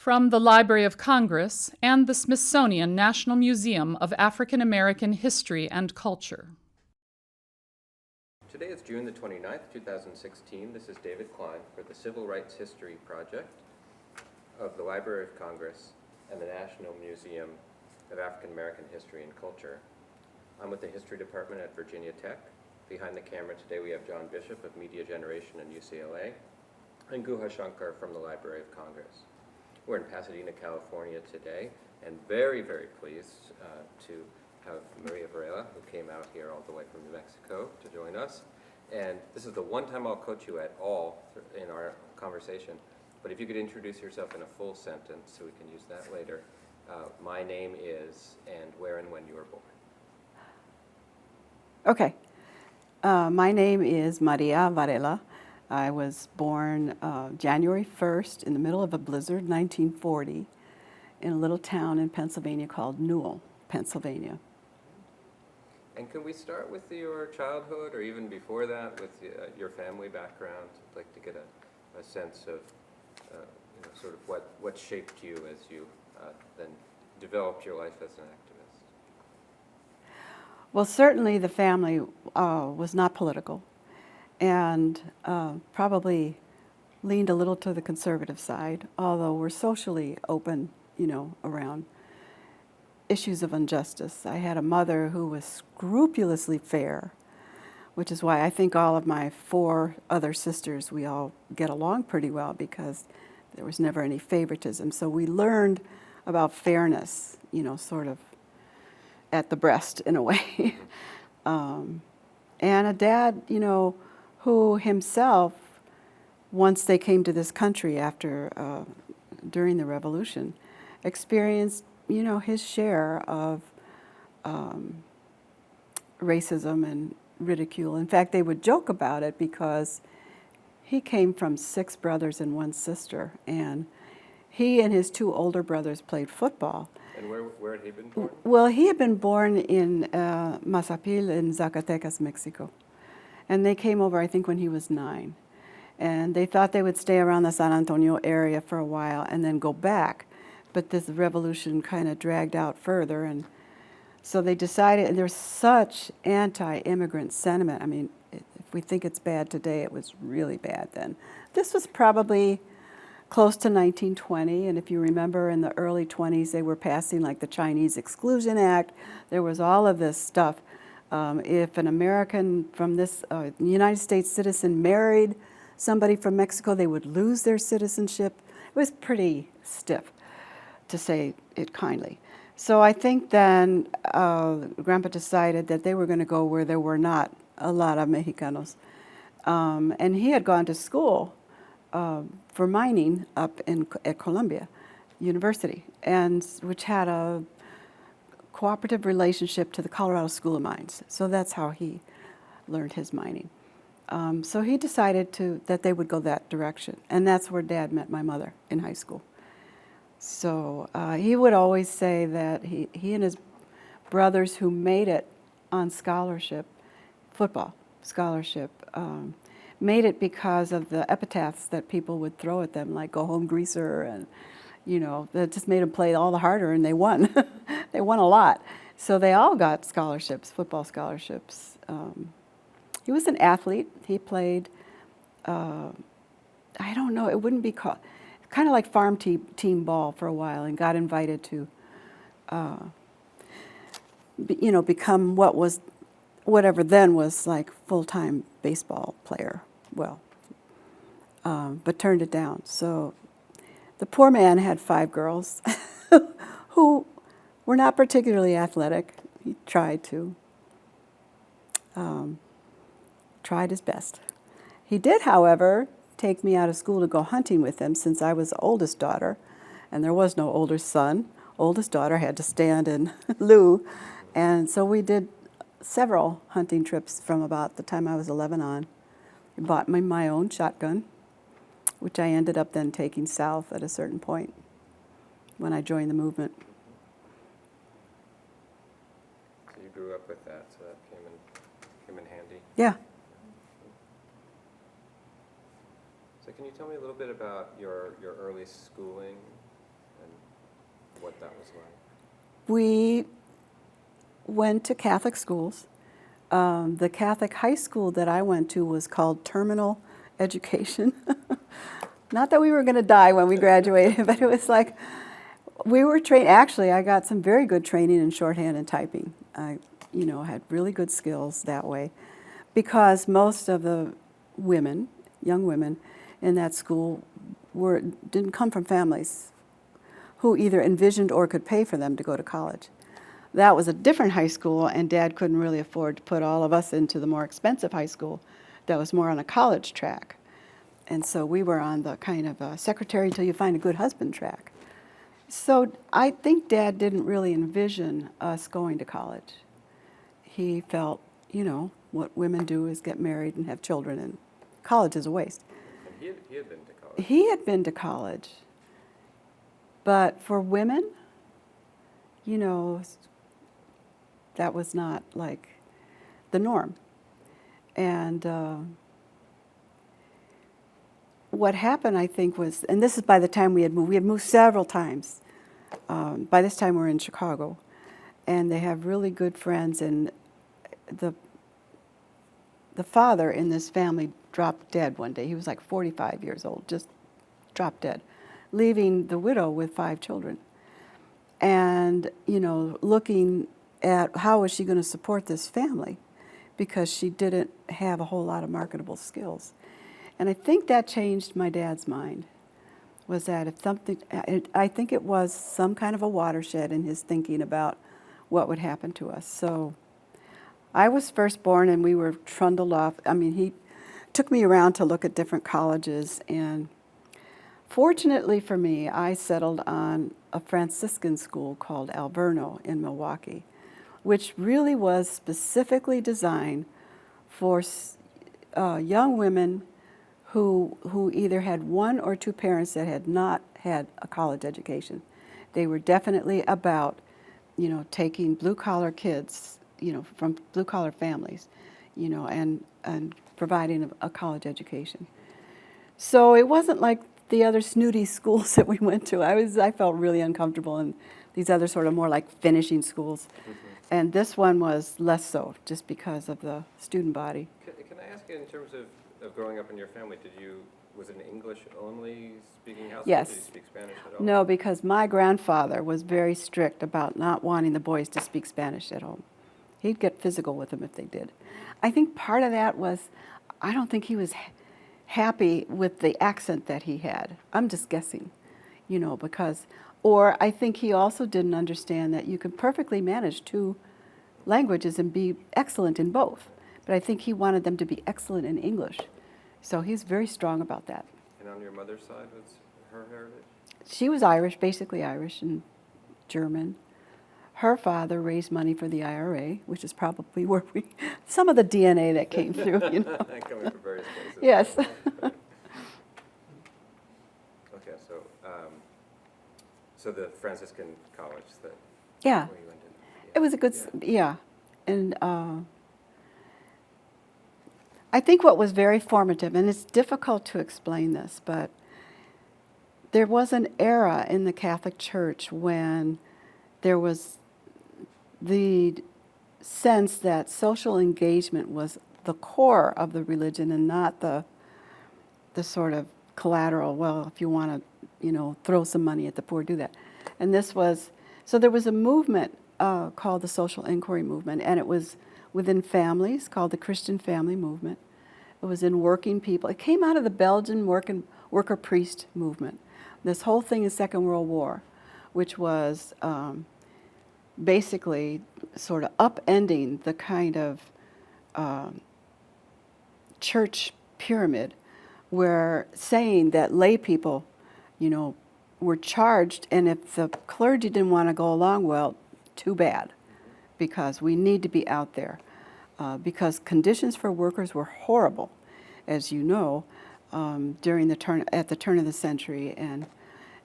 from the Library of Congress and the Smithsonian National Museum of African American History and Culture. Today is June the 29th, 2016. This is David Cline for the Civil Rights History Project of the Library of Congress and the National Museum of African American History and Culture. I'm with the History Department at Virginia Tech. Behind the camera today we have John Bishop of Media Generation and UCLA and Guha Shankar from the Library of Congress. We're in Pasadena, California today, and very, very pleased to have Maria Varela, who came out here all the way from New Mexico to join us. And this is the one time I'll coach you at all in our conversation, but if you could introduce yourself in a full sentence so we can use that later. My name is, and where and when you were born. Okay. My name is Maria Varela. I was born January 1st in the middle of a blizzard, 1940, in a little town in Pennsylvania called Newell, Pennsylvania. And can we start with your childhood, or even before that, with your family background? I'd like to get a sense of sort of what shaped you as you then developed your life as an activist. Well, certainly the family was not political, and probably leaned a little to the conservative side, although we're socially open, around issues of injustice. I had a mother who was scrupulously fair, which is why I think all of my 4 other sisters, we all get along pretty well because there was never any favoritism. So we learned about fairness, sort of at the breast in a way. And a dad, who himself, once they came to this country during the Revolution, experienced, his share of racism and ridicule. In fact, they would joke about it because he came from 6 brothers and 1 sister, and he and his 2 older brothers played football. And where had he been born? Well, he had been born in Mazapil in Zacatecas, Mexico. And they came over, I think, when he was 9. And they thought they would stay around the San Antonio area for a while and then go back. But this revolution kind of dragged out further. And so they decided, and there's such anti-immigrant sentiment. I mean, if we think it's bad today, it was really bad then. This was probably close to 1920. And if you remember, in the early 20s, they were passing like the Chinese Exclusion Act. There was all of this stuff. If an American from this United States citizen married somebody from Mexico, they would lose their citizenship. It was pretty stiff, to say it kindly. So I think then Grandpa decided that they were going to go where there were not a lot of Mexicanos. And he had gone to school for mining up at Columbia University, and which had a cooperative relationship to the Colorado School of Mines. So that's how he learned his mining. So he decided that they would go that direction. And that's where Dad met my mother in high school. So he would always say that he and his brothers who made it on scholarship, football scholarship, made it because of the epitaphs that people would throw at them, like "Go home, greaser," and that just made them play all the harder, and they won. They won a lot. So they all got scholarships, football scholarships. He was an athlete. He played, I don't know, it wouldn't be called, kind of like farm team ball for a while, and got invited to, become whatever then was like full-time baseball player. Well, but turned it down. So the poor man had 5 girls who were not particularly athletic. He tried his best. He did, however, take me out of school to go hunting with him since I was the oldest daughter, and there was no older son. Oldest daughter had to stand in lieu, and so we did several hunting trips from about the time I was 11 on. He bought me my own shotgun, which I ended up then taking south at a certain point when I joined the movement. So you grew up with that, so that came in handy. Yeah. So can you tell me a little bit about your early schooling what that was like? We went to Catholic schools. The Catholic high school that I went to was called Terminal Education. Not that we were going to die when we graduated, but it was like we were trained. Actually, I got some very good training in shorthand and typing. I, had really good skills that way, because most of the women, young women, in that school didn't come from families who either envisioned or could pay for them to go to college. That was a different high school, and Dad couldn't really afford to put all of us into the more expensive high school that was more on a college track. And so we were on the kind of secretary till you find a good husband track. So I think Dad didn't really envision us going to college. He felt, what women do is get married and have children, and college is a waste. And he had been to college. He had been to college. But for women, that was not like the norm. And what happened, I think, was, and this is by the time we had moved several times. By this time we're in Chicago, and they have really good friends, and the father in this family dropped dead one day. He was like 45 years old, just dropped dead, leaving the widow with 5 children. And, looking at how was she going to support this family, because she didn't have a whole lot of marketable skills. And I think that changed my dad's mind, was that I think it was some kind of a watershed in his thinking about what would happen to us. So I was first born, and we were trundled off. I mean, he took me around to look at different colleges, and fortunately for me, I settled on a Franciscan school called Alverno in Milwaukee, which really was specifically designed for young women who either had one or two parents that had not had a college education. They were definitely about, taking blue-collar kids, from blue-collar families, and providing a college education. So it wasn't like the other snooty schools that we went to. I felt really uncomfortable in these other sort of more like finishing schools. Mm-hmm. And this one was less so, just because of the student body. Can I ask you, in terms of growing up in your family, was it an English-only speaking household? Yes. Did you speak Spanish at all? No, because my grandfather was very strict about not wanting the boys to speak Spanish at home. He'd get physical with them if they did. I think part of that was, I don't think he was happy with the accent that he had. I'm just guessing, or I think he also didn't understand that you can perfectly manage 2 languages and be excellent in both. But I think he wanted them to be excellent in English. So he's very strong about that. And on your mother's side, was her heritage? She was Irish, basically Irish and German. Her father raised money for the IRA, which is probably where some of the DNA that came through, Coming from various places. Yes. Okay, so the Franciscan college that Yeah. where you went to. Yeah. It was a good, yeah. And I think what was very formative, and it's difficult to explain this, but there was an era in the Catholic Church when there was the sense that social engagement was the core of the religion and not the sort of collateral, well, if you want to, throw some money at the poor, do that. And so there was a movement called the Social Inquiry Movement, and it was within families, called the Christian Family Movement. It was in working people. It came out of the Belgian worker priest movement. This whole thing in Second World War, which was basically sort of upending the kind of church pyramid, where saying that lay people, were charged, and if the clergy didn't want to go along, well, too bad, because we need to be out there. Because conditions for workers were horrible, as you know, at the turn of the century, and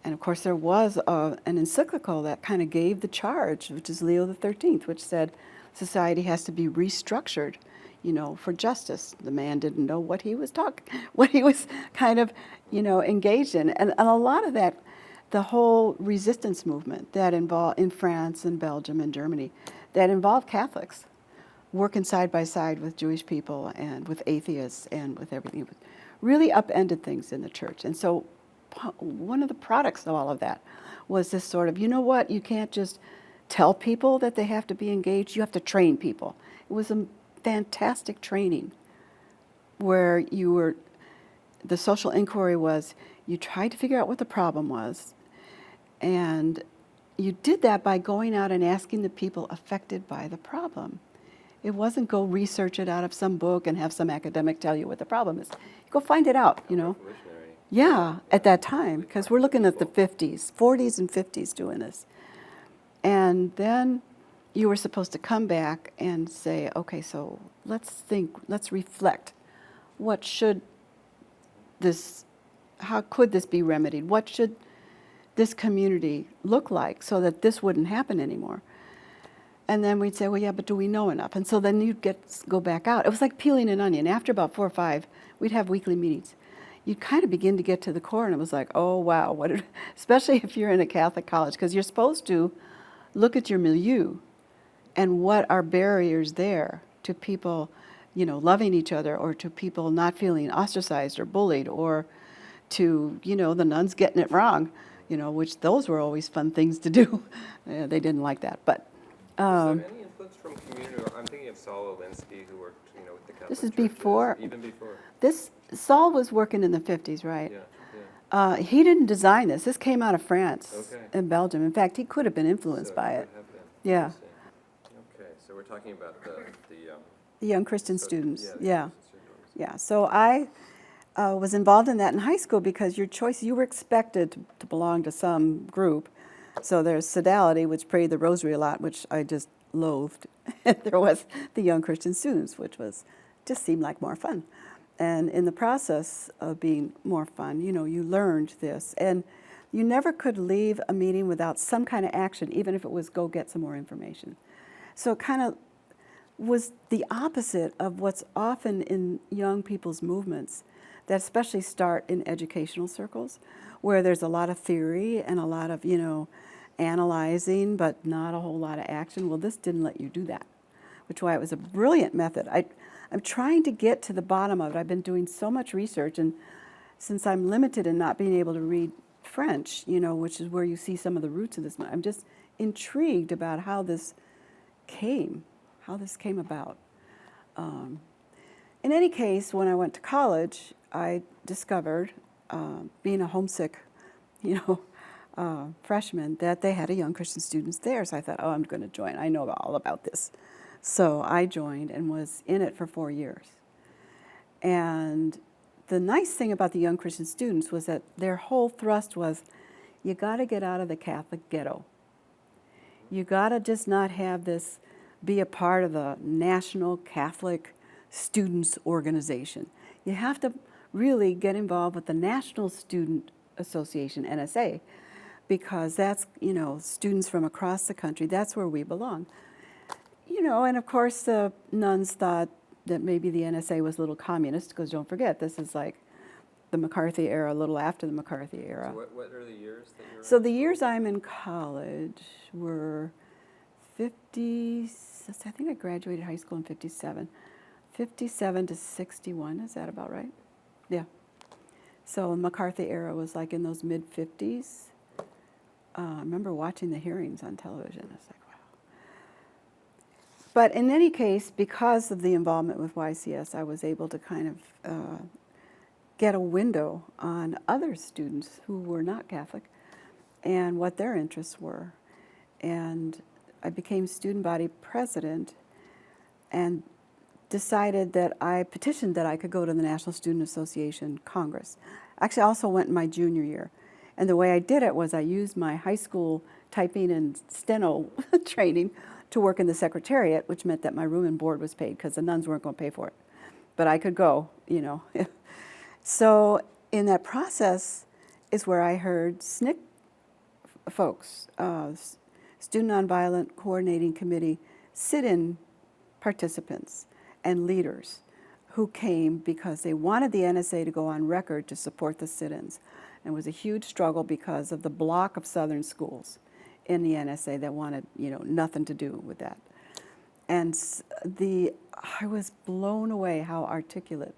of course there was an encyclical that kind of gave the charge, which is Leo XIII, which said society has to be restructured, for justice. The man didn't know what he was kind of, engaged in, and a lot of that the whole resistance movement that involved in France and Belgium and Germany, that involved Catholics working side by side with Jewish people and with atheists and with everything, really upended things in the church. And so one of the products of all of that was this sort of, you know what, you can't just tell people that they have to be engaged, you have to train people. It was a fantastic training where the social inquiry was, you tried to figure out what the problem was, and you did that by going out and asking the people affected by the problem. It wasn't go research it out of some book and have some academic tell you what the problem is. Go find it out, you know. Yeah, at that time, because we're looking at the 50s, 40s and 50s doing this. And then you were supposed to come back and say, okay, so let's reflect. How could this be remedied? What should this community look like so that this wouldn't happen anymore? And then we'd say, well, yeah, but do we know enough? And so then you'd go back out. It was like peeling an onion. After about 4 or 5, we'd have weekly meetings. You'd kind of begin to get to the core, and it was like, oh, wow, especially if you're in a Catholic college, because you're supposed to look at your milieu and what are barriers there to people, you know, loving each other, or to people not feeling ostracized or bullied, or to, you know, the nuns getting it wrong, you know, which those were always fun things to do. They didn't like that, but. Was there any influence from community? I'm thinking of Saul Alinsky, who worked, you know, with the Catholic This is churches, before. even before. Saul was working in the 50s, right? Yeah. He didn't design this. This came out of France Okay. and Belgium. In fact, he could have been influenced by it. Yeah. Okay, so we're talking about The young Christian students. the Yeah. Christian students. Yeah. So I was involved in that in high school because you were expected to belong to some group. So there's Sodality, which prayed the rosary a lot, which I just loathed. There was the young Christian students, which just seemed like more fun. And in the process of being more fun, you know, you learned this. And you never could leave a meeting without some kind of action, even if it was go get some more information. So it kind of was the opposite of what's often in young people's movements that especially start in educational circles, where there's a lot of theory and a lot of, you know, analyzing, but not a whole lot of action. Well, this didn't let you do that, which is why it was a brilliant method. I'm trying to get to the bottom of it. I've been doing so much research, and since I'm limited in not being able to read French, you know, which is where you see some of the roots of this, I'm just intrigued about how this came about. In any case, when I went to college, I discovered, being a homesick, you know, freshman, that they had a young Christian students there. So I thought, oh, I'm going to join. I know all about this. So I joined and was in it for 4 years. And the nice thing about the young Christian students was that their whole thrust was, you got to get out of the Catholic ghetto. You got to just not have this be a part of the National Catholic Students Organization. You have to really get involved with the National Student Association, NSA, because that's, you know, students from across the country, that's where we belong. You know, and of course the nuns thought that maybe the NSA was a little communist, because don't forget, this is like the McCarthy era, a little after the McCarthy era. So what are the years that you're So the years I'm in college were 50, I think I graduated high school in 57. 57 to 61, is that about right? Yeah. So the McCarthy era was like in those mid-50s. I remember watching the hearings on television. It's like, wow. But in any case, because of the involvement with YCS, I was able to kind of get a window on other students who were not Catholic and what their interests were. And I became student body president and decided that I petitioned that I could go to the National Student Association Congress. Actually, I also went in my junior year. And the way I did it was I used my high school typing and steno training to work in the secretariat, which meant that my room and board was paid because the nuns weren't going to pay for it. But I could go, you know. So in that process is where I heard SNCC folks, Student Nonviolent Coordinating Committee, sit-in participants and leaders who came because they wanted the NSA to go on record to support the sit-ins. And it was a huge struggle because of the block of Southern schools in the NSA that wanted, nothing to do with that. And I was blown away how articulate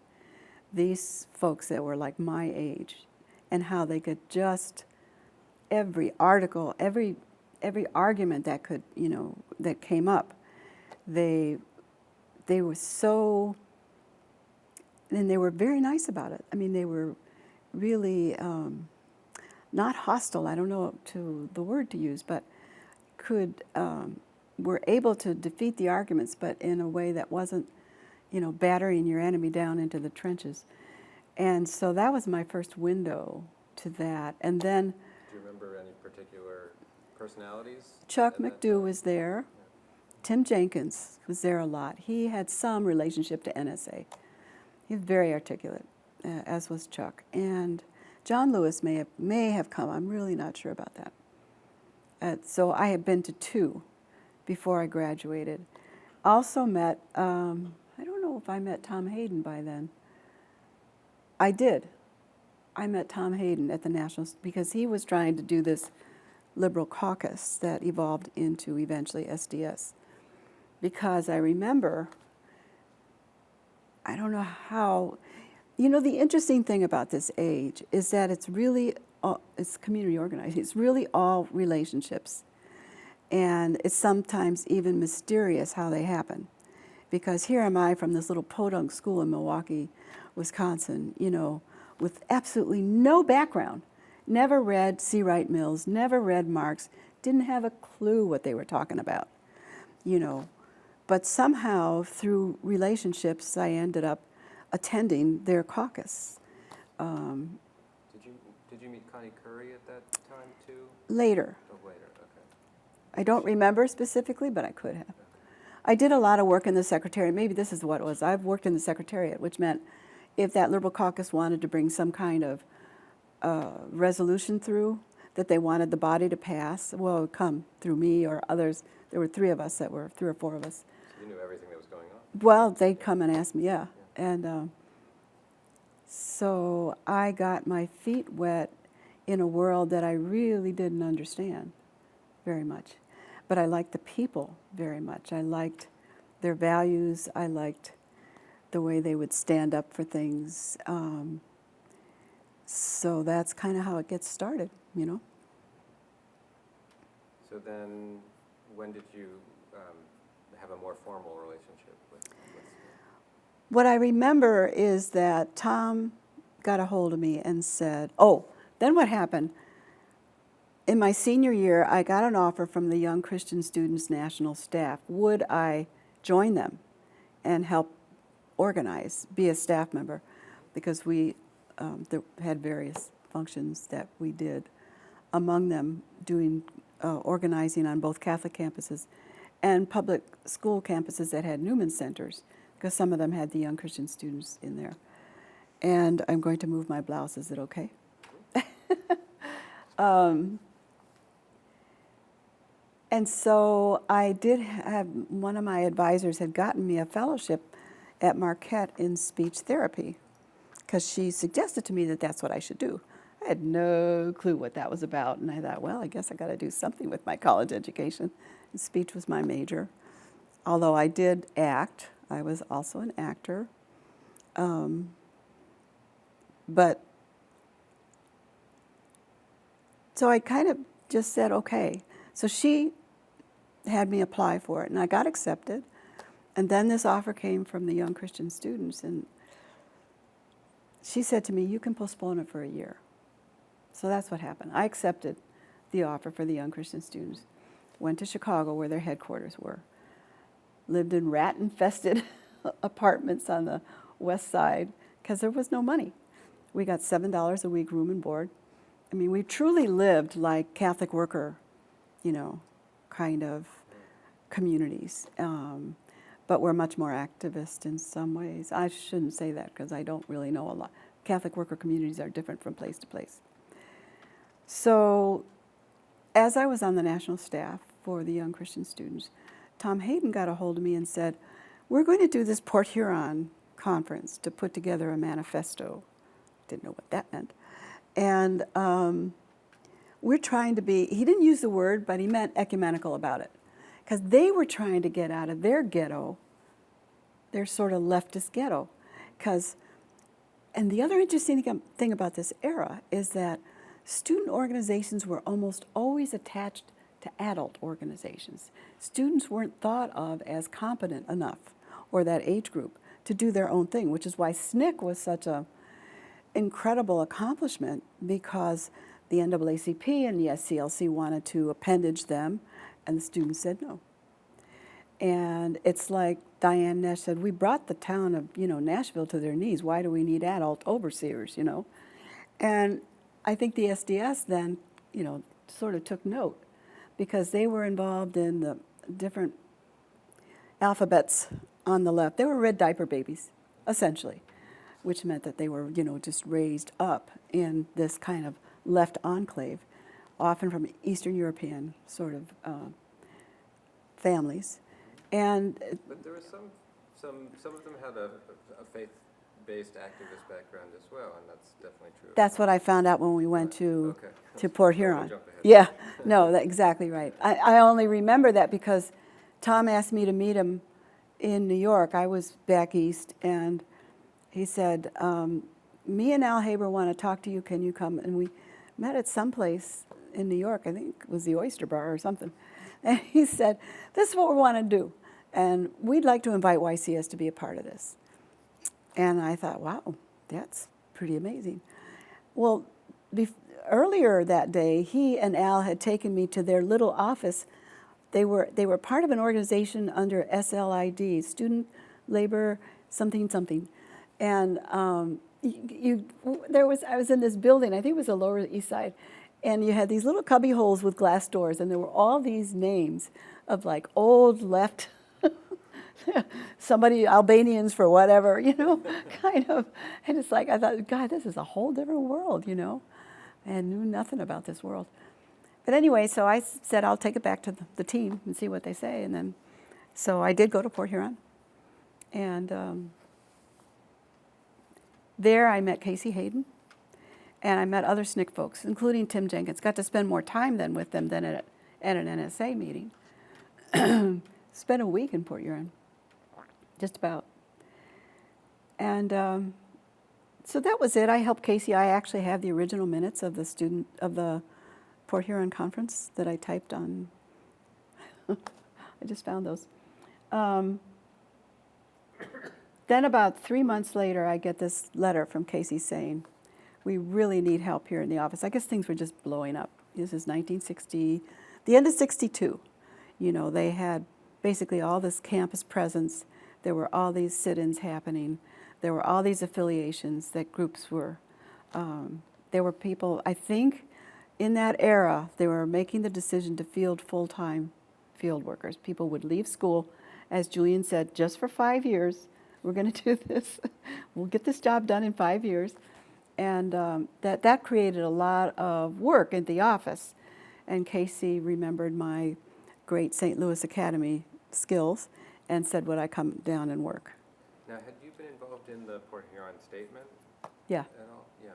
these folks that were like my age, and how they could just, every article, every argument that could, that came up, they were so, and they were very nice about it. I mean, they were really not hostile, I don't know the word to use, but were able to defeat the arguments, but in a way that wasn't, battering your enemy down into the trenches. And so that was my first window to that. And then Do you remember any particular personalities? Chuck McDew was there. Yeah. Tim Jenkins was there a lot. He had some relationship to NSA. He was very articulate, as was Chuck. And John Lewis may have come. I'm really not sure about that. So I had been to 2 before I graduated. Also met, I don't know if I met Tom Hayden by then. I did. I met Tom Hayden at the National, because he was trying to do this liberal caucus that evolved into eventually SDS. Because I remember, I don't know how, the interesting thing about this age is that it's really, it's community organizing. It's really all relationships. And it's sometimes even mysterious how they happen. Because here am I from this little podunk school in Milwaukee, Wisconsin, with absolutely no background. Never read C. Wright Mills, never read Marx, didn't have a clue what they were talking about, But somehow, through relationships, I ended up attending their caucus. Did you meet Connie Curry at that time too? Later. Oh, later. Okay. I don't remember specifically, but I could have. I did a lot of work in the Secretariat. Maybe this is what it was. I've worked in the Secretariat, which meant if that Liberal Caucus wanted to bring some kind of resolution through that they wanted the body to pass, well, it would come through me or others. There were 3 or 4 of us. So you knew everything that was going on? Well, they'd come and ask me, yeah. And so I got my feet wet in a world that I really didn't understand very much. But I liked the people very much. I liked their values. I liked the way they would stand up for things. So that's kind of how it gets started, So then, when did you have a more formal relationship with What I remember is that Tom got a hold of me and said, then what happened? In my senior year, I got an offer from the Young Christian Students National Staff. Would I join them and help organize, be a staff member? Because we had various functions that we did, among them doing organizing on both Catholic campuses and public school campuses that had Newman centers, because some of them had the Young Christian students in there. And I'm going to move my blouse. Is it okay? And so I did have, one of my advisors had gotten me a fellowship at Marquette in speech therapy, because she suggested to me that that's what I should do. I had no clue what that was about, and I thought, well, I guess I got to do something with my college education. And speech was my major. Although I did act, I was also an actor. But so I kind of just said, okay. So she had me apply for it, and I got accepted. And then this offer came from the Young Christian Students, and she said to me, you can postpone it for a year. So that's what happened. I accepted the offer for the Young Christian Students, went to Chicago where their headquarters were, lived in rat-infested apartments on the west side because there was no money. We got $7 a week room and board. I mean, we truly lived like Catholic worker, kind of communities. But we're much more activist in some ways. I shouldn't say that because I don't really know a lot. Catholic worker communities are different from place to place. So as I was on the national staff for the Young Christian Students, Tom Hayden got a hold of me and said, we're going to do this Port Huron conference to put together a manifesto. Didn't know what that meant. And we're trying to be, he didn't use the word, but he meant ecumenical about it. Because they were trying to get out of their ghetto, their sort of leftist ghetto. And the other interesting thing about this era is that student organizations were almost always attached to adult organizations. Students weren't thought of as competent enough, or that age group, to do their own thing, which is why SNCC was such an incredible accomplishment, because the NAACP and the SCLC wanted to appendage them, and the students said no. And it's like Diane Nash said, we brought the town of, Nashville to their knees. Why do we need adult overseers, And I think the SDS then, sort of took note, because they were involved in the different alphabets on the left. They were red diaper babies, essentially, which meant that they were, just raised up in this kind of left enclave, often from Eastern European sort of families. But there was some of them had a faith-based activist background as well, and that's definitely true. That's what I found out when we went to Port Huron. Jump ahead. Yeah, no, that's exactly right. I only remember that because Tom asked me to meet him in New York. I was back east, and he said, me and Al Haber want to talk to you. Can you come? And we met at some place in New York. I think it was the Oyster Bar or something. And he said, this is what we want to do. And we'd like to invite YCS to be a part of this. And I thought, wow, that's pretty amazing. Well, earlier that day, he and Al had taken me to their little office. They were part of an organization under SLID, Student Labor something something. And I was in this building, I think it was the Lower East Side, and you had these little cubby holes with glass doors, and there were all these names of like old left, somebody, Albanians for whatever, kind of. And it's like, I thought, God, this is a whole different world, I knew nothing about this world. But anyway, so I said, I'll take it back to the team and see what they say. And then, so I did go to Port Huron. And there I met Casey Hayden. And I met other SNCC folks, including Tim Jenkins. Got to spend more time then with them than at an NSA meeting. Spent a week in Port Huron, just about. And so that was it. I helped Casey. I actually have the original minutes of the Port Huron conference that I typed on. I just found those. Then about 3 months later, I get this letter from Casey saying, we really need help here in the office. I guess things were just blowing up. This is 1960, the end of 62. They had basically all this campus presence. There were all these sit-ins happening. There were all these affiliations that groups were. There were people, I think, in that era, they were making the decision to field full-time field workers. People would leave school, as Julian said, just for 5 years. We're going to do this. We'll get this job done in 5 years. And that created a lot of work at the office. And Casey remembered my great St. Louis Academy skills and said, would I come down and work? Now, had you been involved in the Port Huron statement Yeah. at all? Yeah.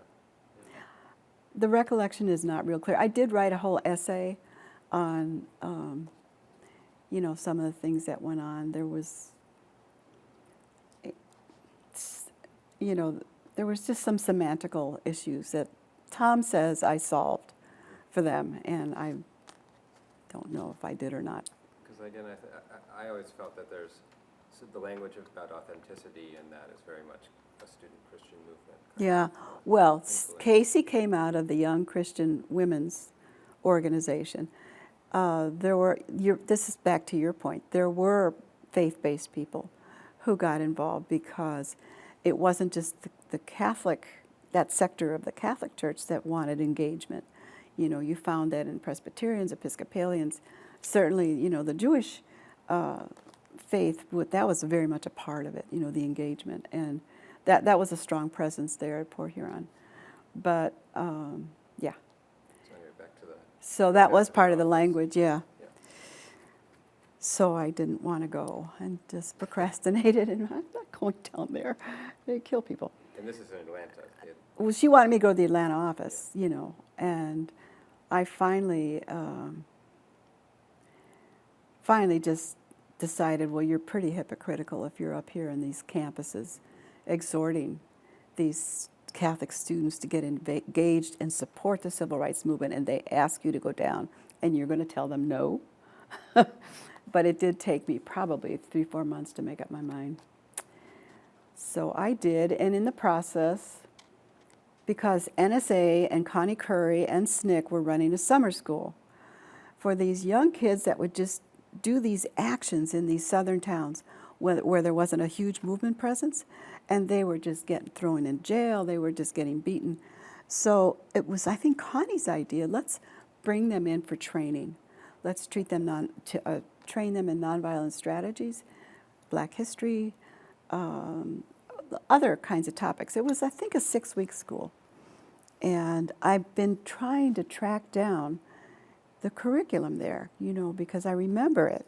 The recollection is not real clear. I did write a whole essay on, some of the things that went on. There was, there was just some semantical issues that Tom says I solved for them, and I don't know if I did or not. Because again, I always felt that there's the language about authenticity, and that is very much a student Christian movement. Yeah, well, Casey came out of the Young Christian Women's Organization. This is back to your point, there were faith-based people who got involved because it wasn't just the Catholic, that sector of the Catholic Church that wanted engagement. You found that in Presbyterians, Episcopalians, certainly, the Jewish faith, that was very much a part of it, the engagement. And that was a strong presence there at Port Huron. But, yeah. So anyway, back to the... So that was part of the language, yeah. So I didn't want to go and just procrastinated, and I'm not going down there. They kill people. And this is in Atlanta. well, she wanted me to go to the Atlanta office, and I finally just decided, well, you're pretty hypocritical if you're up here in these campuses exhorting these Catholic students to get engaged and support the civil rights movement, and they ask you to go down, and you're going to tell them no. But it did take me probably 3-4 months to make up my mind. So I did, and in the process, because NSA and Connie Curry and SNCC were running a summer school for these young kids that would just do these actions in these southern towns where there wasn't a huge movement presence, and they were just getting thrown in jail, they were just getting beaten. So it was, I think, Connie's idea, let's bring them in for training. Let's treat them train them in nonviolent strategies, Black history, other kinds of topics. It was, I think, a 6-week school. And I've been trying to track down the curriculum there, because I remember it.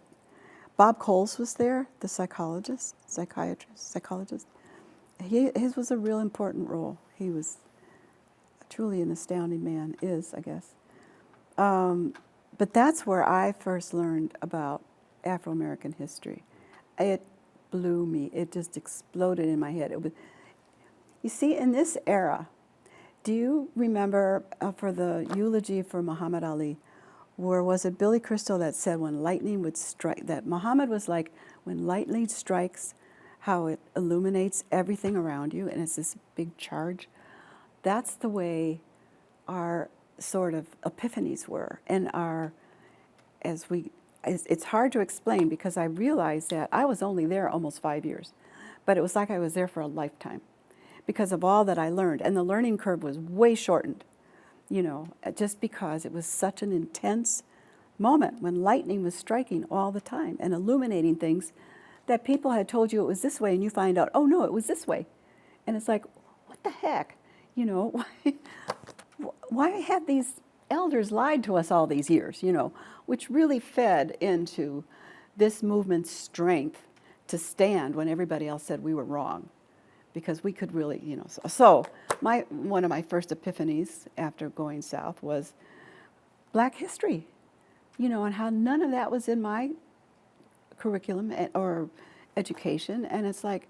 Bob Coles was there, the psychologist. His was a real important role. He was truly an astounding man, I guess. But that's where I first learned about Afro-American history. It blew me. It just exploded in my head. You see, in this era, do you remember for the eulogy for Muhammad Ali, where was it Billy Crystal that said when lightning would strike, that Muhammad was like, when lightning strikes, how it illuminates everything around you, and it's this big charge? That's the way our sort of epiphanies were, and it's hard to explain because I realized that I was only there almost 5 years, but it was like I was there for a lifetime because of all that I learned, and the learning curve was way shortened, just because it was such an intense moment when lightning was striking all the time and illuminating things that people had told you it was this way, and you find out, oh no, it was this way. And it's like, what the heck? Why have these elders lied to us all these years, which really fed into this movement's strength to stand when everybody else said we were wrong, because we could really, So one of my first epiphanies after going south was Black history, and how none of that was in my curriculum or education. And it's like,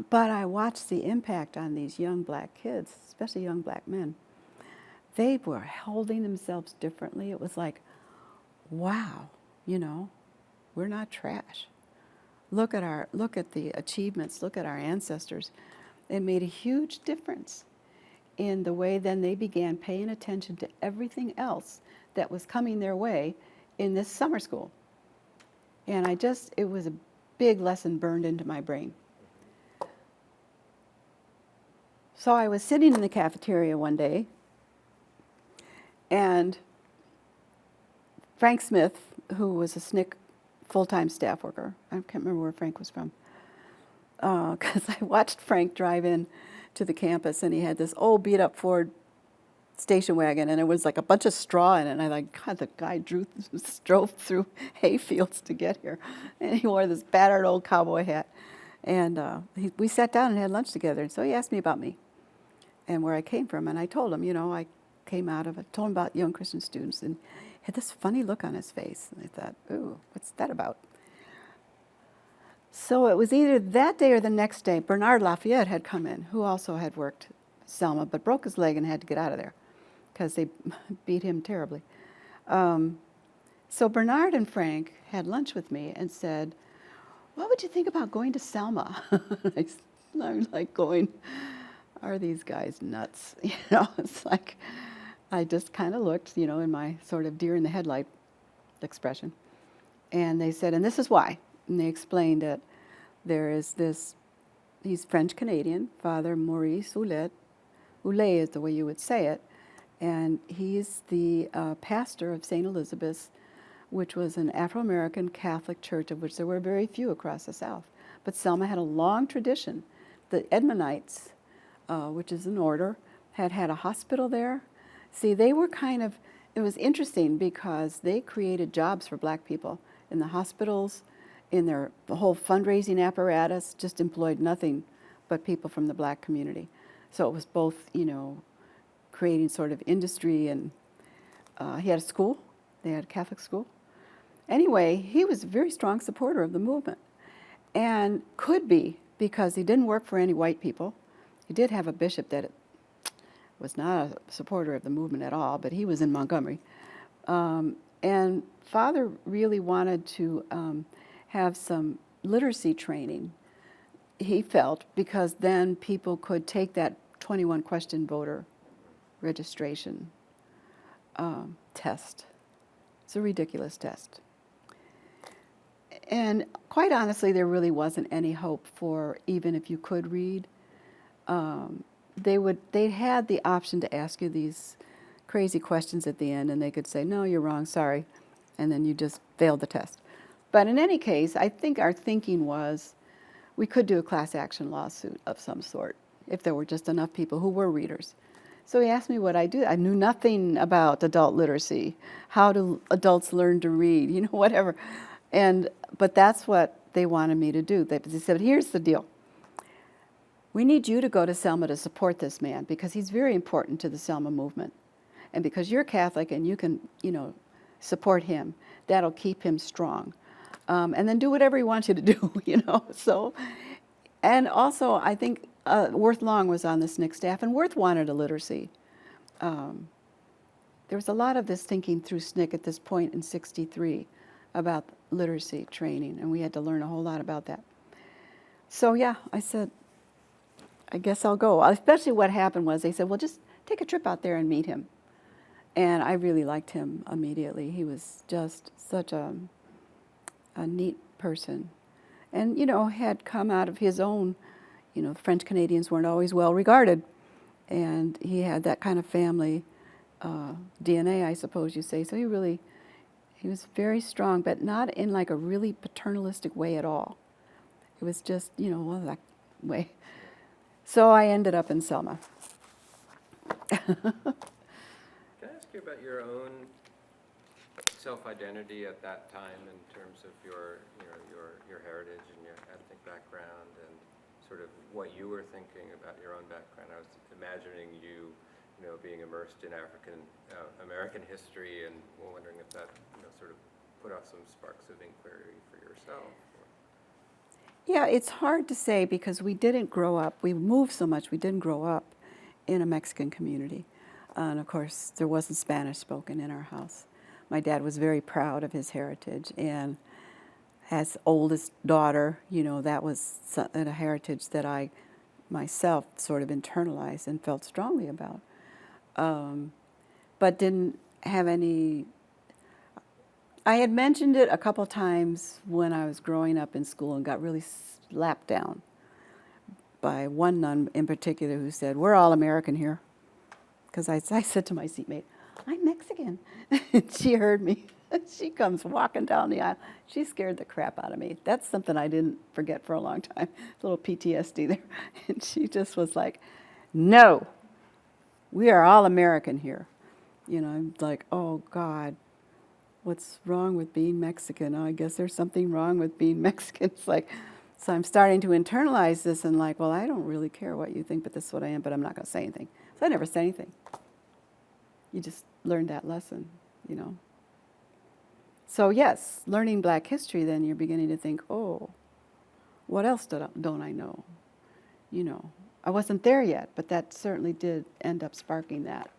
but I watched the impact on these young Black kids, especially young Black men. They were holding themselves differently. It was like, wow, we're not trash. Look at the achievements, look at our ancestors. It made a huge difference in the way then they began paying attention to everything else that was coming their way in this summer school. And it was a big lesson burned into my brain. So I was sitting in the cafeteria one day, and Frank Smith, who was a SNCC full-time staff worker, I can't remember where Frank was from, because I watched Frank drive in to the campus, and he had this old beat-up Ford station wagon, and it was like a bunch of straw in it, and I like, God, the guy drove through hay fields to get here, and he wore this battered old cowboy hat, and we sat down and had lunch together, and so he asked me about me and where I came from, and I told him, I told him about young Christian students, and he had this funny look on his face, and I thought, ooh, what's that about? So it was either that day or the next day, Bernard Lafayette had come in, who also had worked Selma, but broke his leg and had to get out of there because they beat him terribly. So Bernard and Frank had lunch with me and said, what would you think about going to Selma? I'm like going, are these guys nuts? It's like, I just kind of looked, in my sort of deer in the headlight expression. And they said, and this is why. And they explained that there is he's French-Canadian, Father Maurice Oulet. Oulet is the way you would say it. And he's the pastor of St. Elizabeth's, which was an Afro-American Catholic church, of which there were very few across the South. But Selma had a long tradition. The Edmondites, which is an order, had a hospital there. See, they were it was interesting because they created jobs for Black people in the hospitals, in the whole fundraising apparatus, just employed nothing but people from the Black community. So it was both, creating sort of industry, and he had a school. They had a Catholic school. Anyway, he was a very strong supporter of the movement, and could be because he didn't work for any white people. He did have a bishop that was not a supporter of the movement at all, but he was in Montgomery. And Father really wanted to have some literacy training, he felt, because then people could take that 21 question voter registration test. It's a ridiculous test. And quite honestly, there really wasn't any hope for, even if you could read, they had the option to ask you these crazy questions at the end, and they could say, no, you're wrong, sorry, and then you just failed the test. But in any case, I think our thinking was we could do a class action lawsuit of some sort if there were just enough people who were readers. So he asked me what I do. I knew nothing about adult literacy. How do adults learn to read? Whatever. But that's what they wanted me to do. They said, here's the deal. We need you to go to Selma to support this man because he's very important to the Selma movement. And because you're Catholic and you can, support him, that'll keep him strong. And then do whatever he wants you to do, So, and also I think Worth Long was on the SNCC staff, and Worth wanted a literacy. There was a lot of this thinking through SNCC at this point in '63 about literacy training, and we had to learn a whole lot about that. So yeah, I said, I guess I'll go. Especially what happened was they said, well, just take a trip out there and meet him. And I really liked him immediately. He was just such a neat person. And, had come out of his own, French Canadians weren't always well regarded. And he had that kind of family DNA, I suppose you say. So he was very strong, but not in like a really paternalistic way at all. It was just, that way. So I ended up in Selma. Can I ask you about your own self-identity at that time in terms of your heritage and your ethnic background and sort of what you were thinking about your own background? I was imagining you being immersed in African American history, and wondering if that sort of put off some sparks of inquiry for yourself. Yeah, it's hard to say because we didn't grow up. We moved so much, we didn't grow up in a Mexican community. And of course, there wasn't Spanish spoken in our house. My dad was very proud of his heritage, and as oldest daughter, that was a heritage that I myself sort of internalized and felt strongly about. But didn't have any. I had mentioned it a couple times when I was growing up in school and got really slapped down by one nun in particular who said, we're all American here. Because I said to my seatmate, I'm Mexican. And she heard me. She comes walking down the aisle. She scared the crap out of me. That's something I didn't forget for a long time. A little PTSD there. And she just was like, no, we are all American here. I'm like, oh, God. What's wrong with being Mexican? Oh, I guess there's something wrong with being Mexican. It's like, so I'm starting to internalize this and like, well, I don't really care what you think, but this is what I am, but I'm not going to say anything. So I never said anything. You just learned that lesson, So yes, learning Black history, then you're beginning to think, oh, what else don't I know? I wasn't there yet, but that certainly did end up sparking that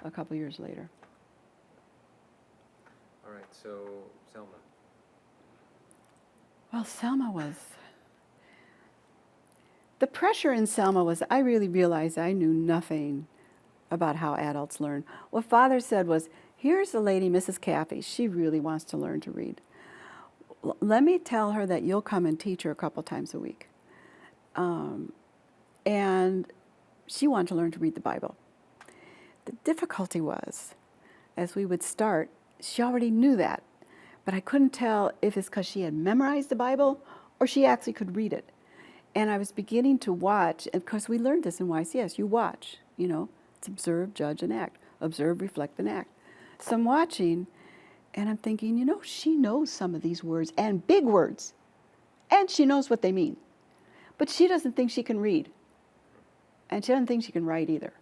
a couple years later. All right, so Selma. Well, the pressure in Selma was, I really realized I knew nothing about how adults learn. What Father said was, here's a lady, Mrs. Caffey, she really wants to learn to read. Let me tell her that you'll come and teach her a couple times a week. And she wanted to learn to read the Bible. The difficulty was, as we would start, she already knew that, but I couldn't tell if it's because she had memorized the Bible or she actually could read it. And I was beginning to watch, and of course we learned this in YCS, you watch, it's observe, judge, and act. Observe, reflect, and act. So I'm watching, and I'm thinking, she knows some of these words, and big words, and she knows what they mean. But she doesn't think she can read. And she doesn't think she can write either,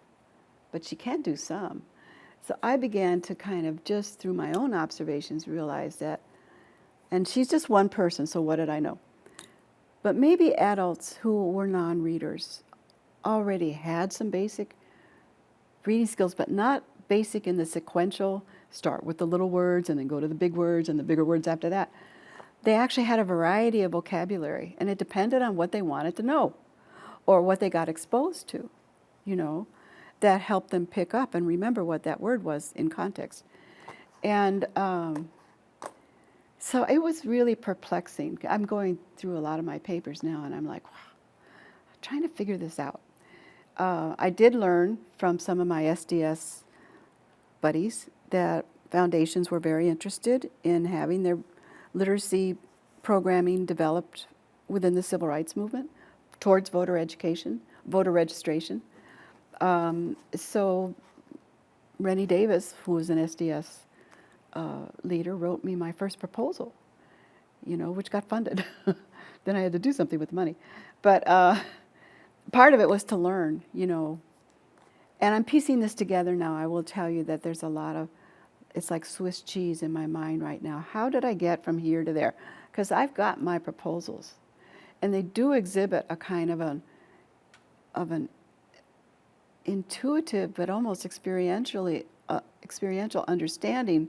but she can do some. So I began to kind of just through my own observations realize that, and she's just one person, so what did I know? But maybe adults who were non-readers already had some basic reading skills, but not basic in the sequential, start with the little words and then go to the big words and the bigger words after that. They actually had a variety of vocabulary, and it depended on what they wanted to know or what they got exposed to, you know, that helped them pick up and remember what that word was in context. And so it was really perplexing. I'm going through a lot of my papers now, and I'm like, wow, I'm trying to figure this out. I did learn from some of my SDS buddies that foundations were very interested in having their literacy programming developed within the civil rights movement towards voter education, voter registration. So Rennie Davis, who was an SDS leader, wrote me my first proposal, you know, which got funded. Then I had to do something with the money. But part of it was to learn, you know. And I'm piecing this together now. I will tell you that there's a lot of, it's like Swiss cheese in my mind right now. How did I get from here to there? Because I've got my proposals. And they do exhibit a kind of an intuitive but almost experiential understanding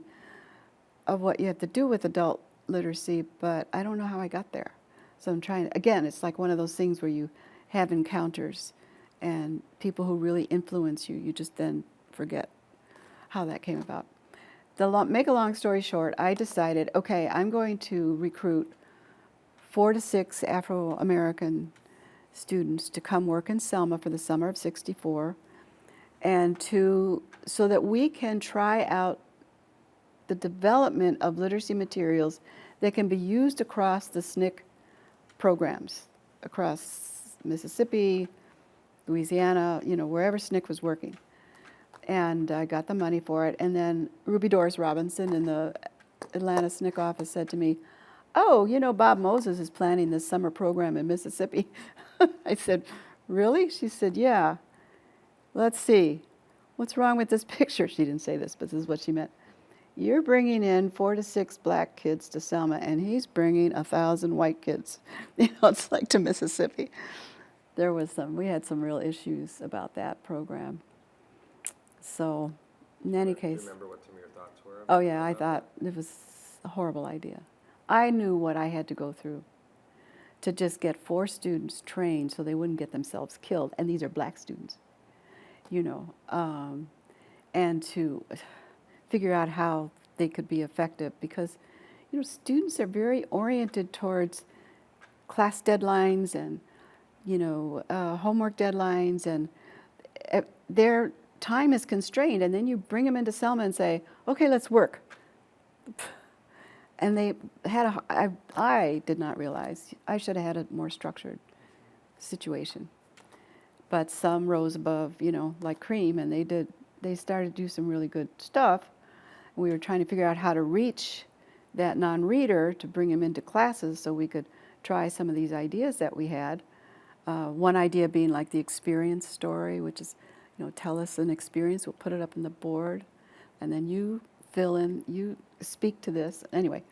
of what you have to do with adult literacy, but I don't know how I got there. So I'm trying, again, it's like one of those things where you have encounters and people who really influence you, you just then forget how that came about. Make a long story short, I decided, okay, I'm going to recruit 4 to 6 Afro-American students to come work in Selma for the summer of '64, and so that we can try out the development of literacy materials that can be used across the SNCC programs, across Mississippi, Louisiana, you know, wherever SNCC was working. And I got the money for it. And then Ruby Doris Robinson in the Atlanta SNCC office said to me, oh, you know, Bob Moses is planning this summer program in Mississippi. I said, really? She said, yeah. Let's see. What's wrong with this picture? She didn't say this, but this is what she meant. You're bringing in 4 to 6 black kids to Selma, and he's bringing 1,000 white kids. You know, it's like to Mississippi. We had some real issues about that program. So, in any case. Do you remember what some of your thoughts were? Oh yeah, I thought it was a horrible idea. I knew what I had to go through to just get 4 students trained so they wouldn't get themselves killed, and these are black students, you know, and to figure out how they could be effective, because, you know, students are very oriented towards class deadlines and, you know, homework deadlines, and their time is constrained, and then you bring them into Selma and say, okay, let's work. And they had I did not realize, I should have had a more structured situation. But some rose above, you know, like cream, and they started to do some really good stuff. We were trying to figure out how to reach that non-reader to bring him into classes so we could try some of these ideas that we had. One idea being like the experience story, which is, you know, tell us an experience, we'll put it up on the board, and then you fill in, you speak to this. Anyway,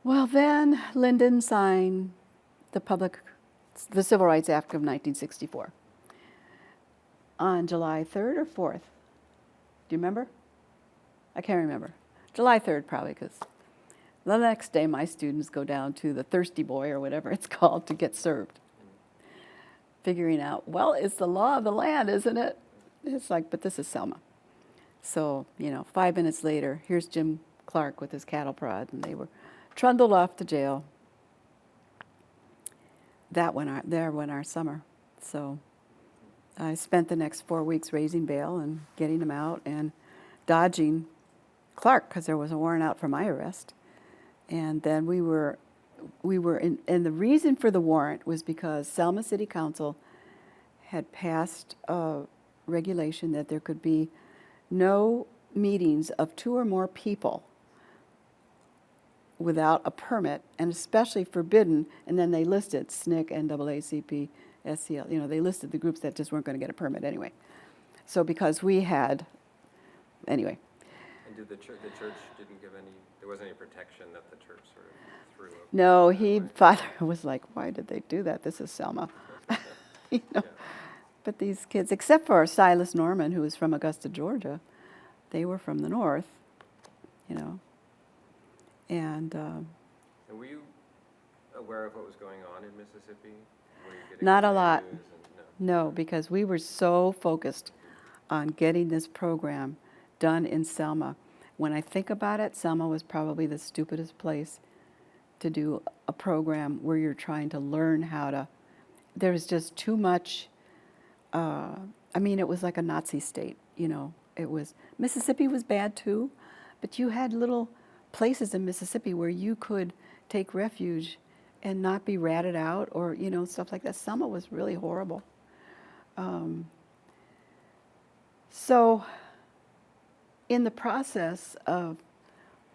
well then Lyndon signed the Civil Rights Act of 1964 on July 3rd or 4th. Do you remember? I can't remember. July 3rd probably, because the next day my students go down to the Thirsty Boy or whatever it's called to get served. Figuring out, well, it's the law of the land, isn't it? It's like, but this is Selma. So, you know, 5 minutes later, here's Jim Clark with his cattle prod, and they were trundled off to jail. There went our summer. So I spent the next 4 weeks raising bail and getting them out and dodging Clark because there was a warrant out for my arrest. And then we were in, and the reason for the warrant was because Selma City Council had passed a regulation that there could be no meetings of 2 or more people without a permit, and especially forbidden, and then they listed SNCC, NAACP, SCL. You know, they listed the groups that just weren't going to get a permit anyway. So because we had, anyway. And did the church didn't give any, there wasn't any protection that the church sort of threw up? No, Father was like, why did they do that? This is Selma. You know. Yeah. But these kids, except for Silas Norman, who was from Augusta, Georgia, they were from the north, you know. And And were you aware of what was going on in Mississippi? Were you getting not a the lot. news and, no. No, because we were so focused on getting this program done in Selma. When I think about it, Selma was probably the stupidest place to do a program where you're trying to learn how to. There was just too much. I mean, it was like a Nazi state, you know. It was, Mississippi was bad too, but you had little places in Mississippi where you could take refuge and not be ratted out or, you know, stuff like that. Selma was really horrible. So in the process of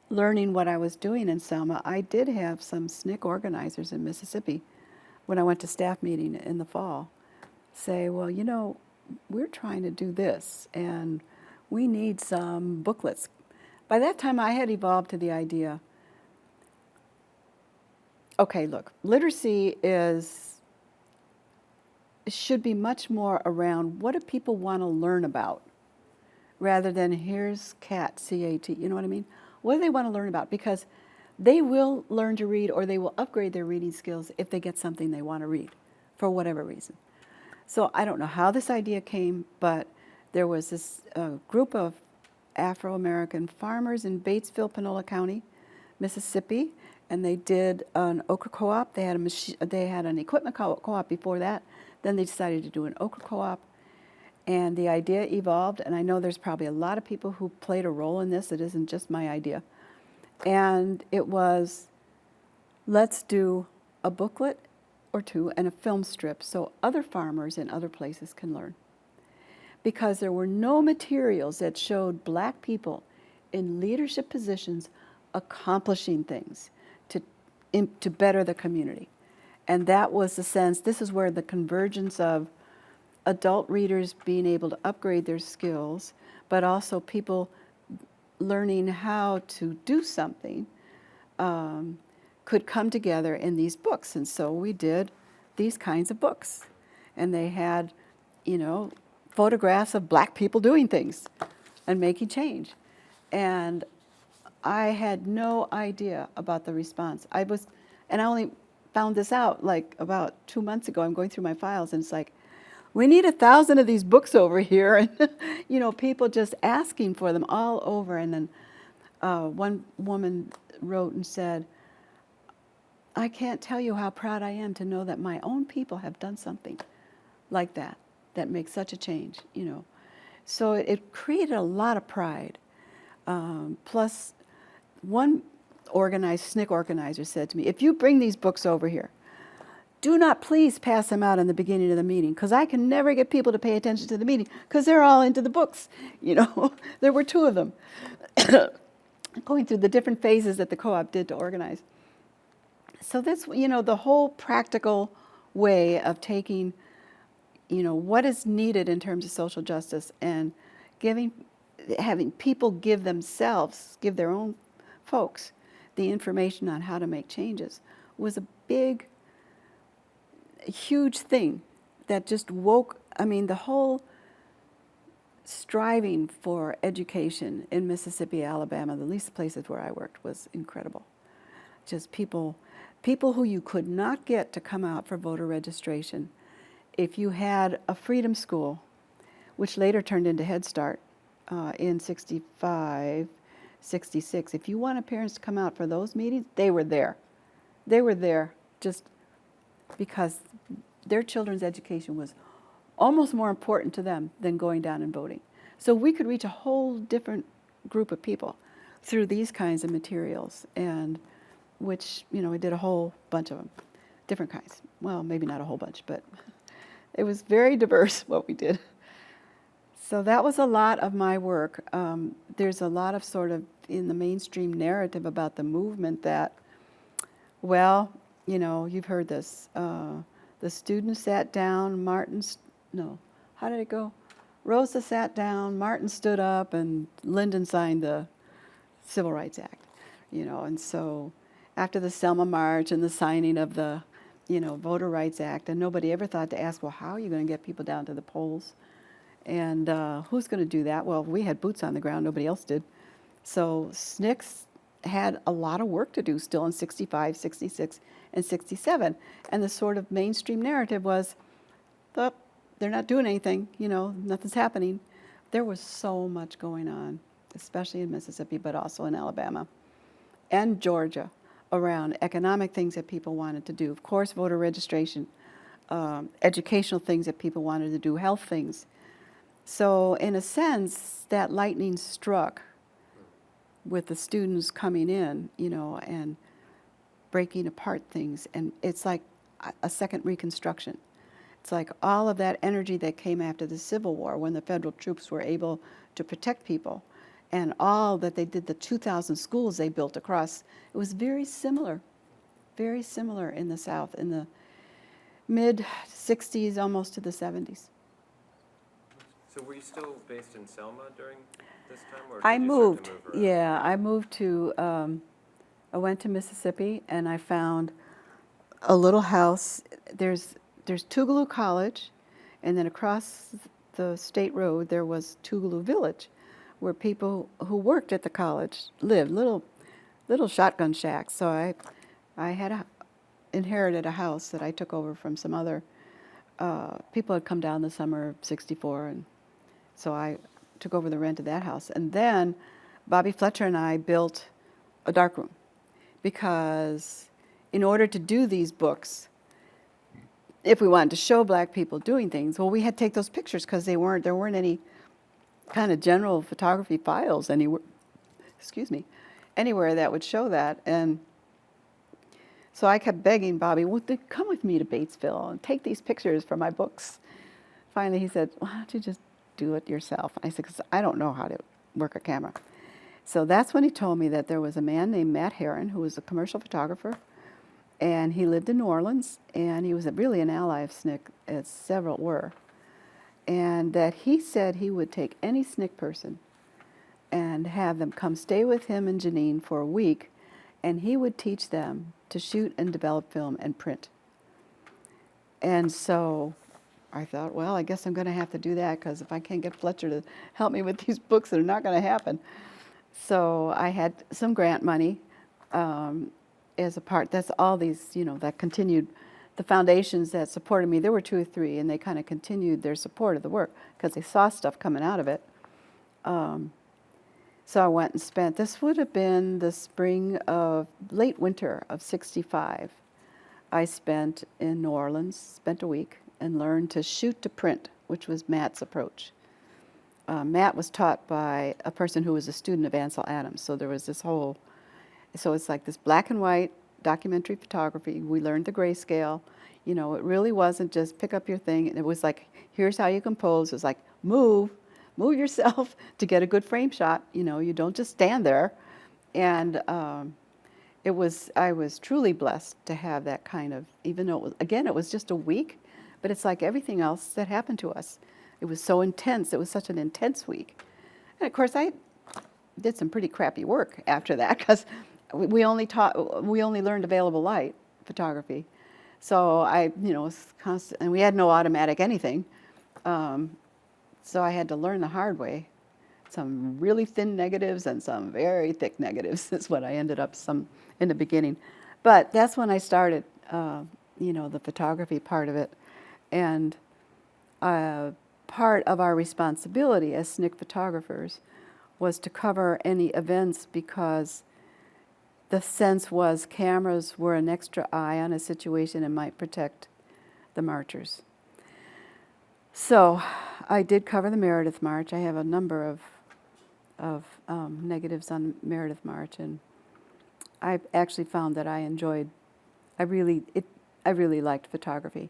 learning what I was doing in Selma, I did have some SNCC organizers in Mississippi when I went to staff meeting in the fall say, well, you know, we're trying to do this and we need some booklets. By that time, I had evolved to the idea, okay, look, literacy should be much more around what do people want to learn about rather than here's CAT, C-A-T, you know what I mean? What do they want to learn about? Because they will learn to read or they will upgrade their reading skills if they get something they want to read for whatever reason. So I don't know how this idea came, but there was this group of Afro-American farmers in Batesville, Panola County, Mississippi, and they did an okra co-op. They had an equipment co-op before that. Then they decided to do an okra co-op, and the idea evolved. And I know there's probably a lot of people who played a role in this. It isn't just my idea. And it was, let's do a booklet or two and a film strip so other farmers in other places can learn. Because there were no materials that showed black people in leadership positions accomplishing things to better the community. And that was the sense, this is where the convergence of adult readers being able to upgrade their skills, but also people learning how to do something could come together in these books. And so we did these kinds of books. And they had, you know, photographs of black people doing things and making change. And I had no idea about the response. I only found this out like about 2 months ago. I'm going through my files and it's like, we need 1,000 of these books over here. And, you know, people just asking for them all over. And then one woman wrote and said, I can't tell you how proud I am to know that my own people have done something like that makes such a change, you know. So it created a lot of pride. Plus, one SNCC organizer said to me, if you bring these books over here, do not please pass them out in the beginning of the meeting, because I can never get people to pay attention to the meeting, because they're all into the books, you know. There were 2 of them, going through the different phases that the co-op did to organize. So this, you know, the whole practical way of taking, you know, what is needed in terms of social justice and having people give their own folks the information on how to make changes was a huge thing that just woke, I mean, the whole striving for education in Mississippi, Alabama, at least the places where I worked, was incredible. Just people who you could not get to come out for voter registration. If you had a freedom school, which later turned into Head Start in 65, 66, if you wanted parents to come out for those meetings, they were there. They were there just because their children's education was almost more important to them than going down and voting. So we could reach a whole different group of people through these kinds of materials, and which, you know, we did a whole bunch of them, different kinds. Well, maybe not a whole bunch, but it was very diverse what we did. So that was a lot of my work. There's a lot of sort of in the mainstream narrative about the movement that, well, you know, you've heard this, The students sat down, no, how did it go? Rosa sat down, Martin stood up, and Lyndon signed the Civil Rights Act, and so after the Selma March and the signing of the, Voter Rights Act, and nobody ever thought to ask, well, how are you going to get people down to the polls? And who's going to do that? Well, we had boots on the ground, nobody else did. So SNCC had a lot of work to do still in 65, 66, and 67. And the sort of mainstream narrative was, oh, they're not doing anything, nothing's happening. There was so much going on, especially in Mississippi, but also in Alabama and Georgia, around economic things that people wanted to do. Of course, voter registration, educational things that people wanted to do, health things. So in a sense, that lightning struck with the students coming in, and breaking apart things. And it's like a second Reconstruction. It's like all of that energy that came after the Civil War when the federal troops were able to protect people, and all that they did, the 2,000 schools they built across, it was very similar in the South in the mid-60s, almost to the 70s. So were you still based in Selma during this time, or I did you moved, start to move around? yeah, I moved to, I went to Mississippi and I found a little house. There's Tougaloo College, and then across the state road there was Tougaloo Village, where people who worked at the college lived, little shotgun shacks. So I had inherited a house that I took over from some other people had come down the summer of '64, and so I took over the rent of that house. And then Bobby Fletcher and I built a darkroom, because in order to do these books, if we wanted to show black people doing things, well, we had to take those pictures, because there weren't any kind of general photography files anywhere that would show that. And so I kept begging Bobby, well, come with me to Batesville and take these pictures for my books. Finally, he said, why don't you just do it yourself? And I said, because I don't know how to work a camera. So that's when he told me that there was a man named Matt Herron, who was a commercial photographer, and he lived in New Orleans, and he was really an ally of SNCC, as several were, and that he said he would take any SNCC person and have them come stay with him and Janine for a week, and he would teach them to shoot and develop film and print. And so I thought, well, I guess I'm going to have to do that, because if I can't get Fletcher to help me with these books, they're not going to happen. So I had some grant money as a part. That's all these, that continued. The foundations that supported me, there were 2 or 3, and they kind of continued their support of the work because they saw stuff coming out of it. So I went and spent, this would have been the late winter of '65. I spent in New Orleans, spent a week, and learned to shoot to print, which was Matt's approach. Matt was taught by a person who was a student of Ansel Adams, so there was this whole, so it's like this black and white documentary photography. We learned the grayscale. It really wasn't just pick up your thing. It was like, here's how you compose. It was like, move yourself to get a good frame shot. You don't just stand there. And I was truly blessed to have that kind of, even though it was just a week, but it's like everything else that happened to us. It was so intense. It was such an intense week. And of course, I did some pretty crappy work after that, because we only learned available light photography. So was constant, and we had no automatic anything. So I had to learn the hard way. Some really thin negatives and some very thick negatives is what I ended up in the beginning. But that's when I started, the photography part of it. And part of our responsibility as SNCC photographers was to cover any events, because the sense was cameras were an extra eye on a situation and might protect the marchers. So I did cover the Meredith March. I have a number of negatives on Meredith March, and I actually found that I really liked photography.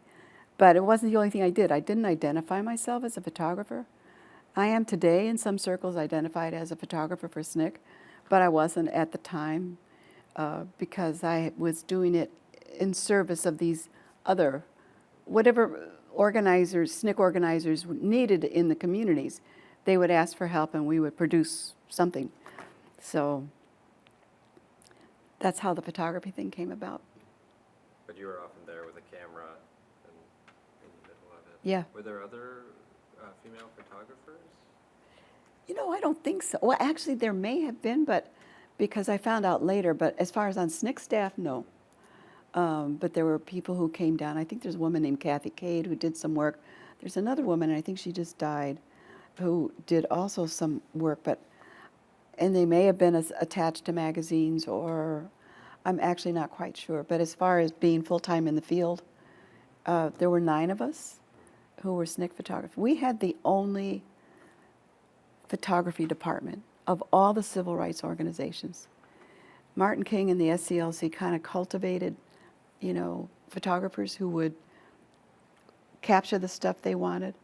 But it wasn't the only thing I did. I didn't identify myself as a photographer. I am today, in some circles, identified as a photographer for SNCC, but I wasn't at the time, because I was doing it in service of these other whatever organizers, SNCC organizers needed in the communities, they would ask for help and we would produce something. So that's how the photography thing came about. But you were often there with a camera and in the middle of it. Yeah. Were there other female photographers? You know, I don't think so. Well, actually, there may have been, but because I found out later. But as far as on SNCC staff, no. But there were people who came down. I think there's a woman named Kathy Cade who did some work. There's another woman, and I think she just died, who did also some work. And they may have been attached to magazines, or I'm actually not quite sure. But as far as being full-time in the field, there were 9 of us who were SNCC photographers. We had the only photography department of all the civil rights organizations. Martin King and the SCLC kind of cultivated, you know, photographers who would capture the stuff they wanted.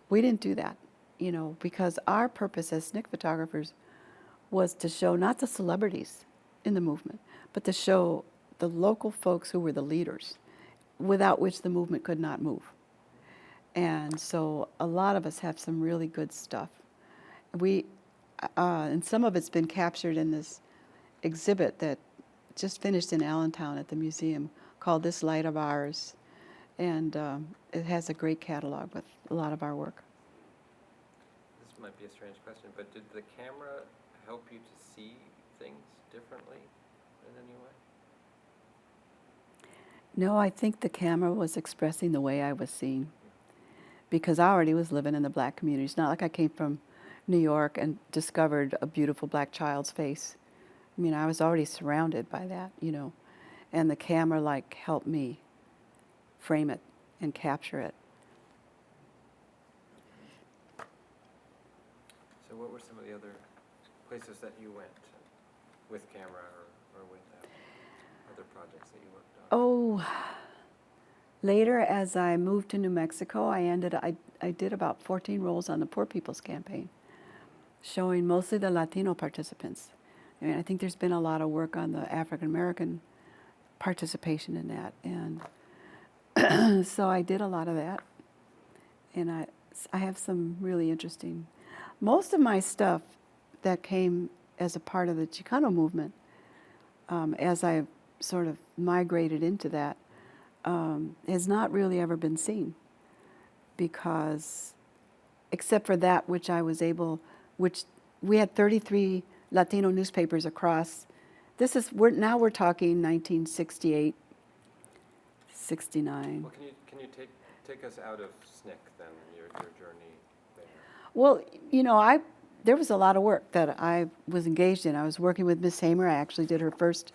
We didn't do that, you know, because our purpose as SNCC photographers was to show not the celebrities in the movement, but to show the local folks who were the leaders, without which the movement could not move. And so a lot of us have some really good stuff. And some of it's been captured in this exhibit that just finished in Allentown at the museum called This Light of Ours. And it has a great catalog with a lot of our work. This might be a strange question, but did the camera help you to see things differently in any way? No, I think the camera was expressing the way I was seen, because I already was living in the black community. It's not like I came from New York and discovered a beautiful black child's face. I mean, I was already surrounded by that, you know, and the camera like helped me frame it and capture it. So what were some of the other places that you went with camera or with other projects that you worked on? Oh, later as I moved to New Mexico, I did about 14 rolls on the Poor People's Campaign, showing mostly the Latino participants. I mean, I think there's been a lot of work on the African American participation in that, and so I did a lot of that. And I have some really interesting. Most of my stuff that came as a part of the Chicano movement, as I sort of migrated into that, has not really ever been seen, because except for that which I was able, which we had 33 Latino newspapers across. Now we're talking 1968, 69. Well, can you take us out of SNCC then, your journey there? Well, you know, there was a lot of work that I was engaged in. I was working with Miss Hamer. I actually did her first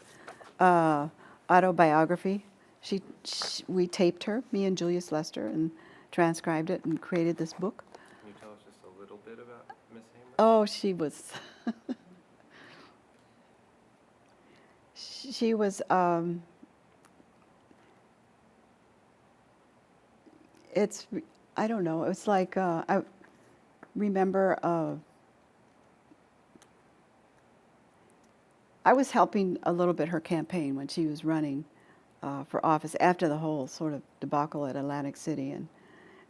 autobiography. We taped her, me and Julius Lester, and transcribed it and created this book. Can you tell us just a little bit about Miss Hamer? Oh, she was. She was. I don't know. It's like I remember. I was helping a little bit her campaign when she was running for office after the whole sort of debacle at Atlantic City,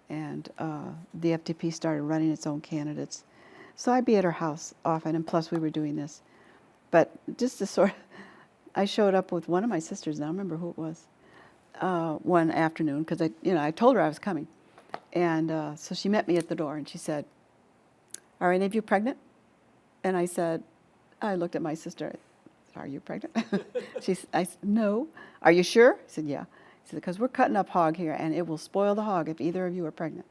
and the FDP started running its own candidates. So I'd be at her house often, and plus we were doing this. But just to sort of, I showed up with one of my sisters, and I don't remember who it was, one afternoon, because I told her I was coming. And so she met me at the door, and she said, "Are any of you pregnant?" And I looked at my sister. "Are you pregnant?" I said, "No." "Are you sure?" I said, "Yeah." He said, "Because we're cutting up hog here, and it will spoil the hog if either of you are pregnant."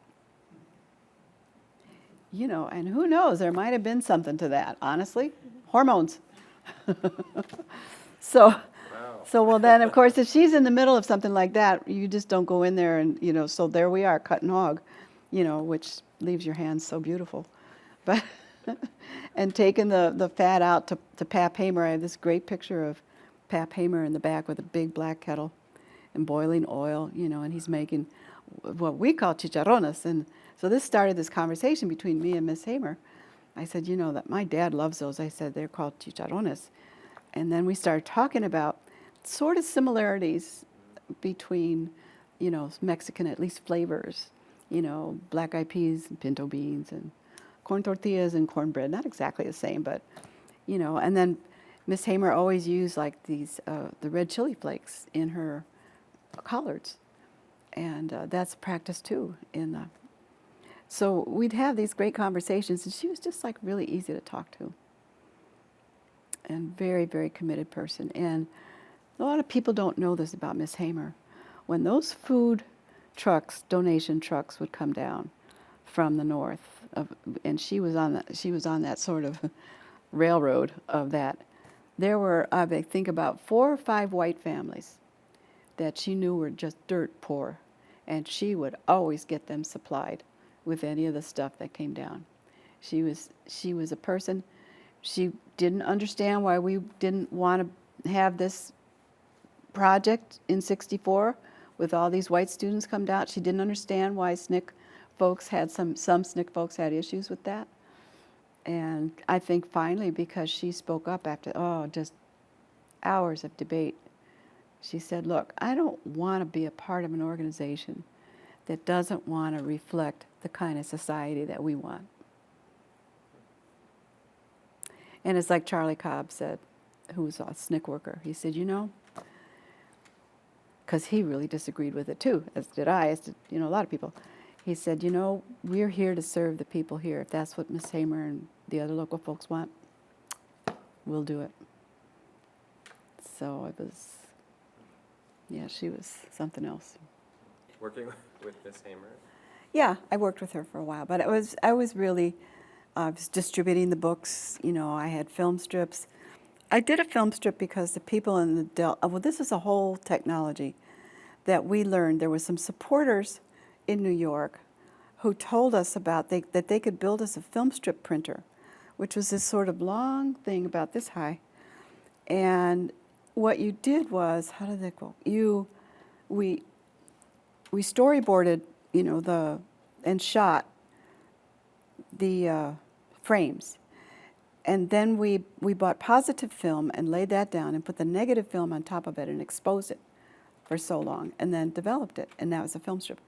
You know, and who knows, there might have been something to that, honestly. Hormones. Wow. So well then, of course, if she's in the middle of something like that, you just don't go in there and, so there we are, cutting hog, which leaves your hands so beautiful. But and taking the fat out to Pap Hamer. I have this great picture of Pap Hamer in the back with a big black kettle and boiling oil, and he's making what we call chicharrones. And so this started this conversation between me and Miss Hamer. I said, that my dad loves those. I said, they're called chicharrones. And then we started talking about sort of similarities between Mexican at least flavors, black eyed peas and pinto beans and corn tortillas and cornbread. Not exactly the same, but, and then Miss Hamer always used like these, the red chili flakes in her collards. And that's practice too. So we'd have these great conversations, and she was just like really easy to talk to. And very, very committed person. And a lot of people don't know this about Miss Hamer. When those food trucks, donation trucks, would come down from the north, and she was on that sort of railroad of that. There were, I think, about 4 or 5 white families that she knew were just dirt poor, and she would always get them supplied with any of the stuff that came down. She was a person. She didn't understand why we didn't want to have this project in '64 with all these white students come down. She didn't understand why SNCC folks had some SNCC folks had issues with that. And I think finally, because she spoke up after, just hours of debate, she said, look, I don't want to be a part of an organization that doesn't want to reflect the kind of society that we want. And it's like Charlie Cobb said, who was a SNCC worker. He said, because he really disagreed with it too, as did I, as did, a lot of people. He said, we're here to serve the people here. If that's what Miss Hamer and the other local folks want, we'll do it. So it was, she was something else. Working with Miss Hamer? Yeah, I worked with her for a while, but I was really, I was distributing the books. I had film strips. I did a film strip because the people in the Delta, this is a whole technology that we learned. There were some supporters in New York who told us about that they could build us a film strip printer, which was this sort of long thing about this high. And what you did was, how did that go? We storyboarded, and shot the frames. And then we bought positive film and laid that down and put the negative film on top of it and exposed it for so long, and then developed it, and now it's a film strip.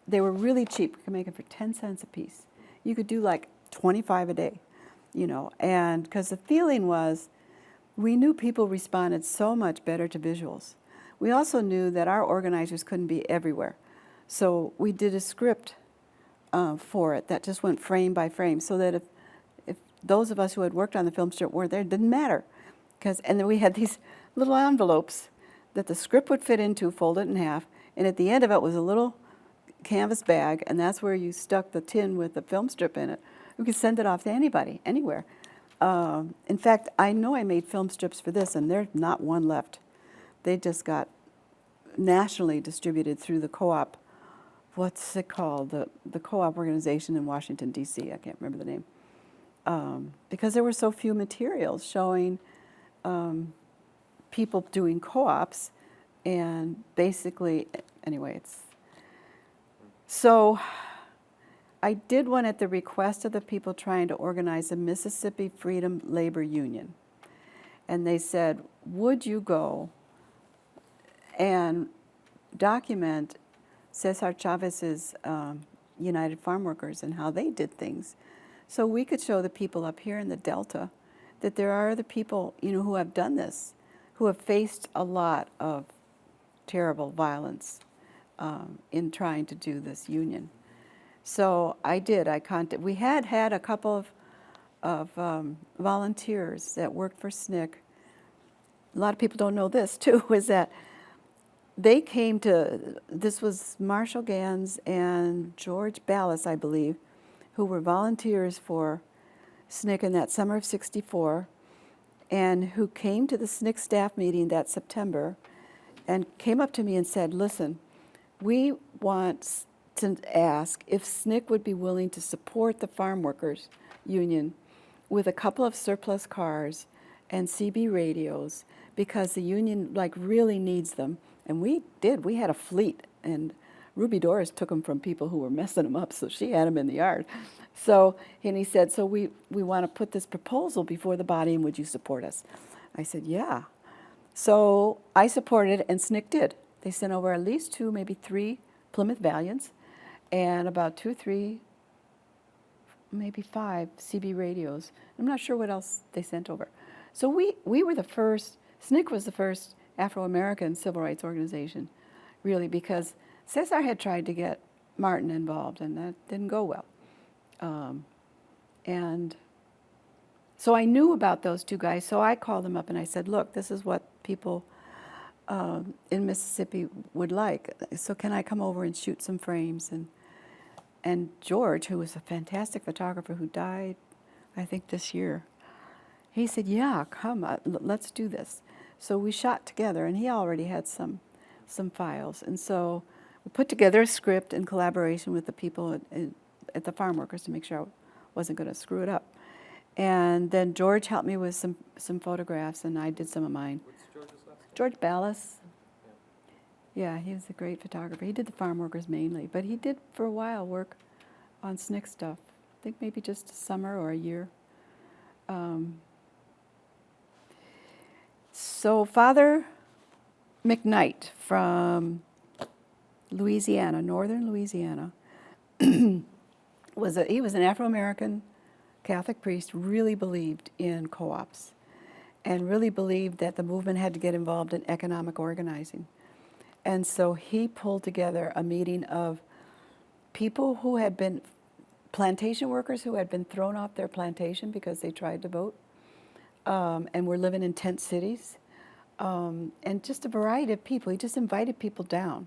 They were really cheap. You could make it for 10 cents a piece. You could do like 25 a day, and because the feeling was, we knew people responded so much better to visuals. We also knew that our organizers couldn't be everywhere. So we did a script for it that just went frame by frame, so that if those of us who had worked on the film strip weren't there, it didn't matter. And then we had these little envelopes that the script would fit into, fold it in half, and at the end of it was a little canvas bag, and that's where you stuck the tin with the film strip in it. You could send it off to anybody, anywhere. In fact, I know I made film strips for this, and there's not one left. They just got nationally distributed through the co-op. What's it called? The co-op organization in Washington, D.C. I can't remember the name. Because there were so few materials showing people doing co-ops, and basically, anyway, so I did one at the request of the people trying to organize the Mississippi Freedom Labor Union. And they said, would you go and document Cesar Chavez's United Farm Workers and how they did things, so we could show the people up here in the Delta that there are other people, who have done this, who have faced a lot of terrible violence in trying to do this union. So I did. We had a couple of volunteers that worked for SNCC. A lot of people don't know this too, is that they came this was Marshall Gans and George Ballas, I believe, who were volunteers for SNCC in that summer of '64, and who came to the SNCC staff meeting that September and came up to me and said, listen, we want to ask if SNCC would be willing to support the farm workers union with a couple of surplus cars and CB radios, because the union really needs them. And we did. We had a fleet, and Ruby Doris took them from people who were messing them up, so she had them in the yard. So, and he said, so we want to put this proposal before the body, and would you support us? I said, yeah. So I supported it, and SNCC did. They sent over at least 2, maybe 3 Plymouth Valiants, and about 2, 3, maybe 5 CB radios. I'm not sure what else they sent over. So we were the first, SNCC was the first Afro-American civil rights organization, really, because Cesar had tried to get Martin involved, and that didn't go well. And so I knew about those 2 guys, so I called them up and I said, look, this is what people in Mississippi would like. So can I come over and shoot some frames? And George, who was a fantastic photographer who died, I think this year, he said, yeah, come, let's do this. So we shot together, and he already had some files. And so we put together a script in collaboration with the people at the farm workers to make sure I wasn't going to screw it up. And then George helped me with some photographs, and I did some of mine. What's George's last name? George Ballas. Yeah, he was a great photographer. He did the farm workers mainly, but he did for a while work on SNCC stuff. I think maybe just a summer or a year. So Father McKnight from Louisiana, northern Louisiana, he was an Afro-American Catholic priest, really believed in co-ops and really believed that the movement had to get involved in economic organizing. And so he pulled together a meeting of people who had been plantation workers who had been thrown off their plantation because they tried to vote and were living in tent cities, and just a variety of people. He just invited people down.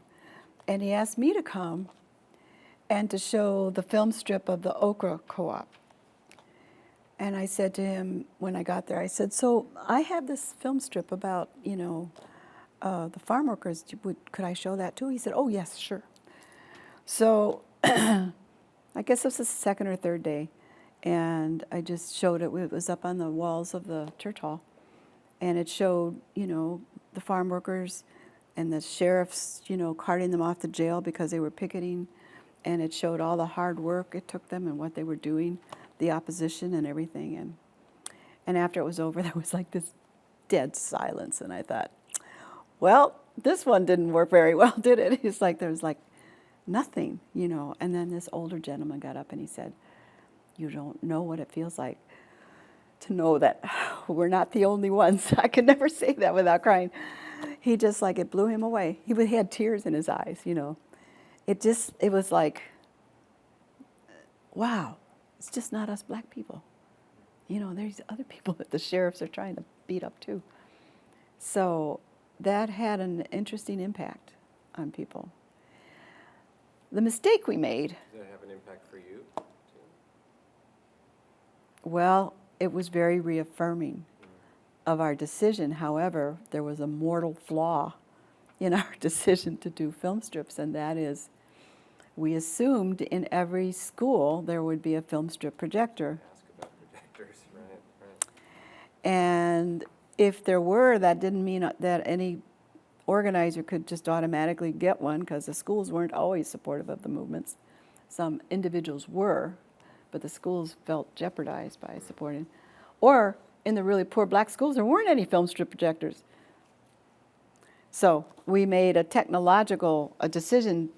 And he asked me to come and to show the film strip of the Okra Co-op. And I said to him when I got there, I said, so I have this film strip about, the farm workers. Could I show that too? He said, oh, yes, sure. So I guess this was the second or third day. And I just showed it. It was up on the walls of the church hall. And it showed, the farm workers and the sheriffs, carting them off to jail because they were picketing. And it showed all the hard work it took them and what they were doing, the opposition and everything. And after it was over, there was like this dead silence. And I thought, well, this one didn't work very well, did it? It's like there was like nothing, And then this older gentleman got up and he said, you don't know what it feels like to know that we're not the only ones. I could never say that without crying. He just it blew him away. He had tears in his eyes, It was like, wow, it's just not us black people. There's other people that the sheriffs are trying to beat up too. So that had an interesting impact on people. The mistake we made. Does that have an impact for you? Well, it was very reaffirming of our decision. However, there was a mortal flaw in our decision to do film strips, and that is we assumed in every school there would be a film strip projector. Ask about projectors, right. And if there were, that didn't mean that any organizer could just automatically get one, because the schools weren't always supportive of the movements. Some individuals were, but the schools felt jeopardized by supporting. Or in the really poor black schools, there weren't any film strip projectors. So we made a decision,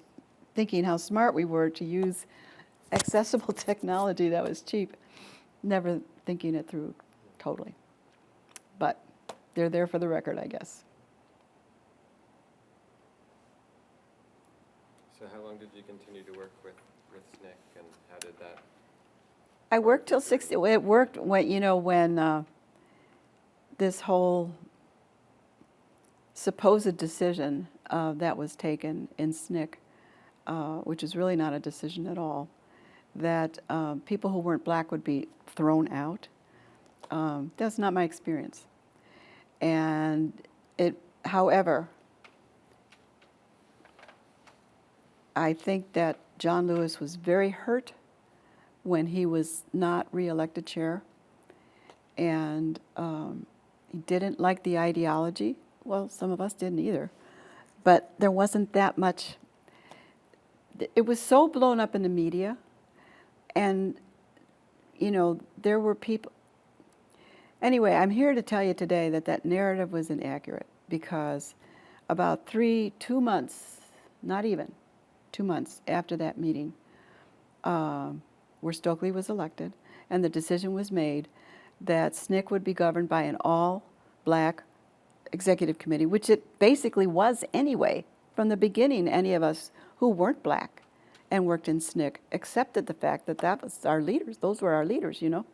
thinking how smart we were to use accessible technology that was cheap, never thinking it through totally. But they're there for the record, I guess. So how long did you continue to work with SNCC, and how did that? I worked till 60. It worked when this whole supposed decision that was taken in SNCC, which is really not a decision at all, that people who weren't black would be thrown out. That's not my experience. And however, I think that John Lewis was very hurt when he was not reelected chair, and he didn't like the ideology. Well, some of us didn't either, but there wasn't that much. It was so blown up in the media, and there were people. Anyway, I'm here to tell you today that narrative was inaccurate, because about 2 months, not even 2 months after that meeting, where Stokely was elected, and the decision was made that SNCC would be governed by an all-black executive committee, which it basically was anyway. From the beginning, any of us who weren't black and worked in SNCC accepted the fact that that was our leaders. Those were our leaders, you know.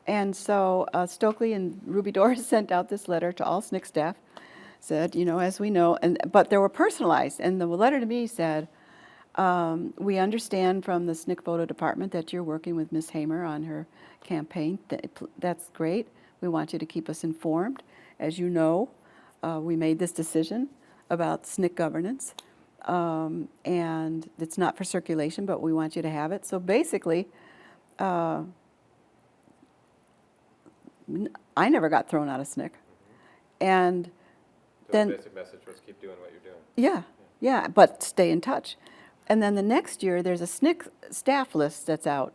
And so Stokely and Ruby Doris sent out this letter to all SNCC staff, said, you know, as we know, but they were personalized. And the letter to me said, we understand from the SNCC photo department that you're working with Ms. Hamer on her campaign. That's great. We want you to keep us informed. As you know, we made this decision about SNCC governance, and it's not for circulation, but we want you to have it. So basically, I never got thrown out of SNCC. And then the basic message was keep doing what you're doing. Yeah, but stay in touch. And then the next year, there's a SNCC staff list that's out.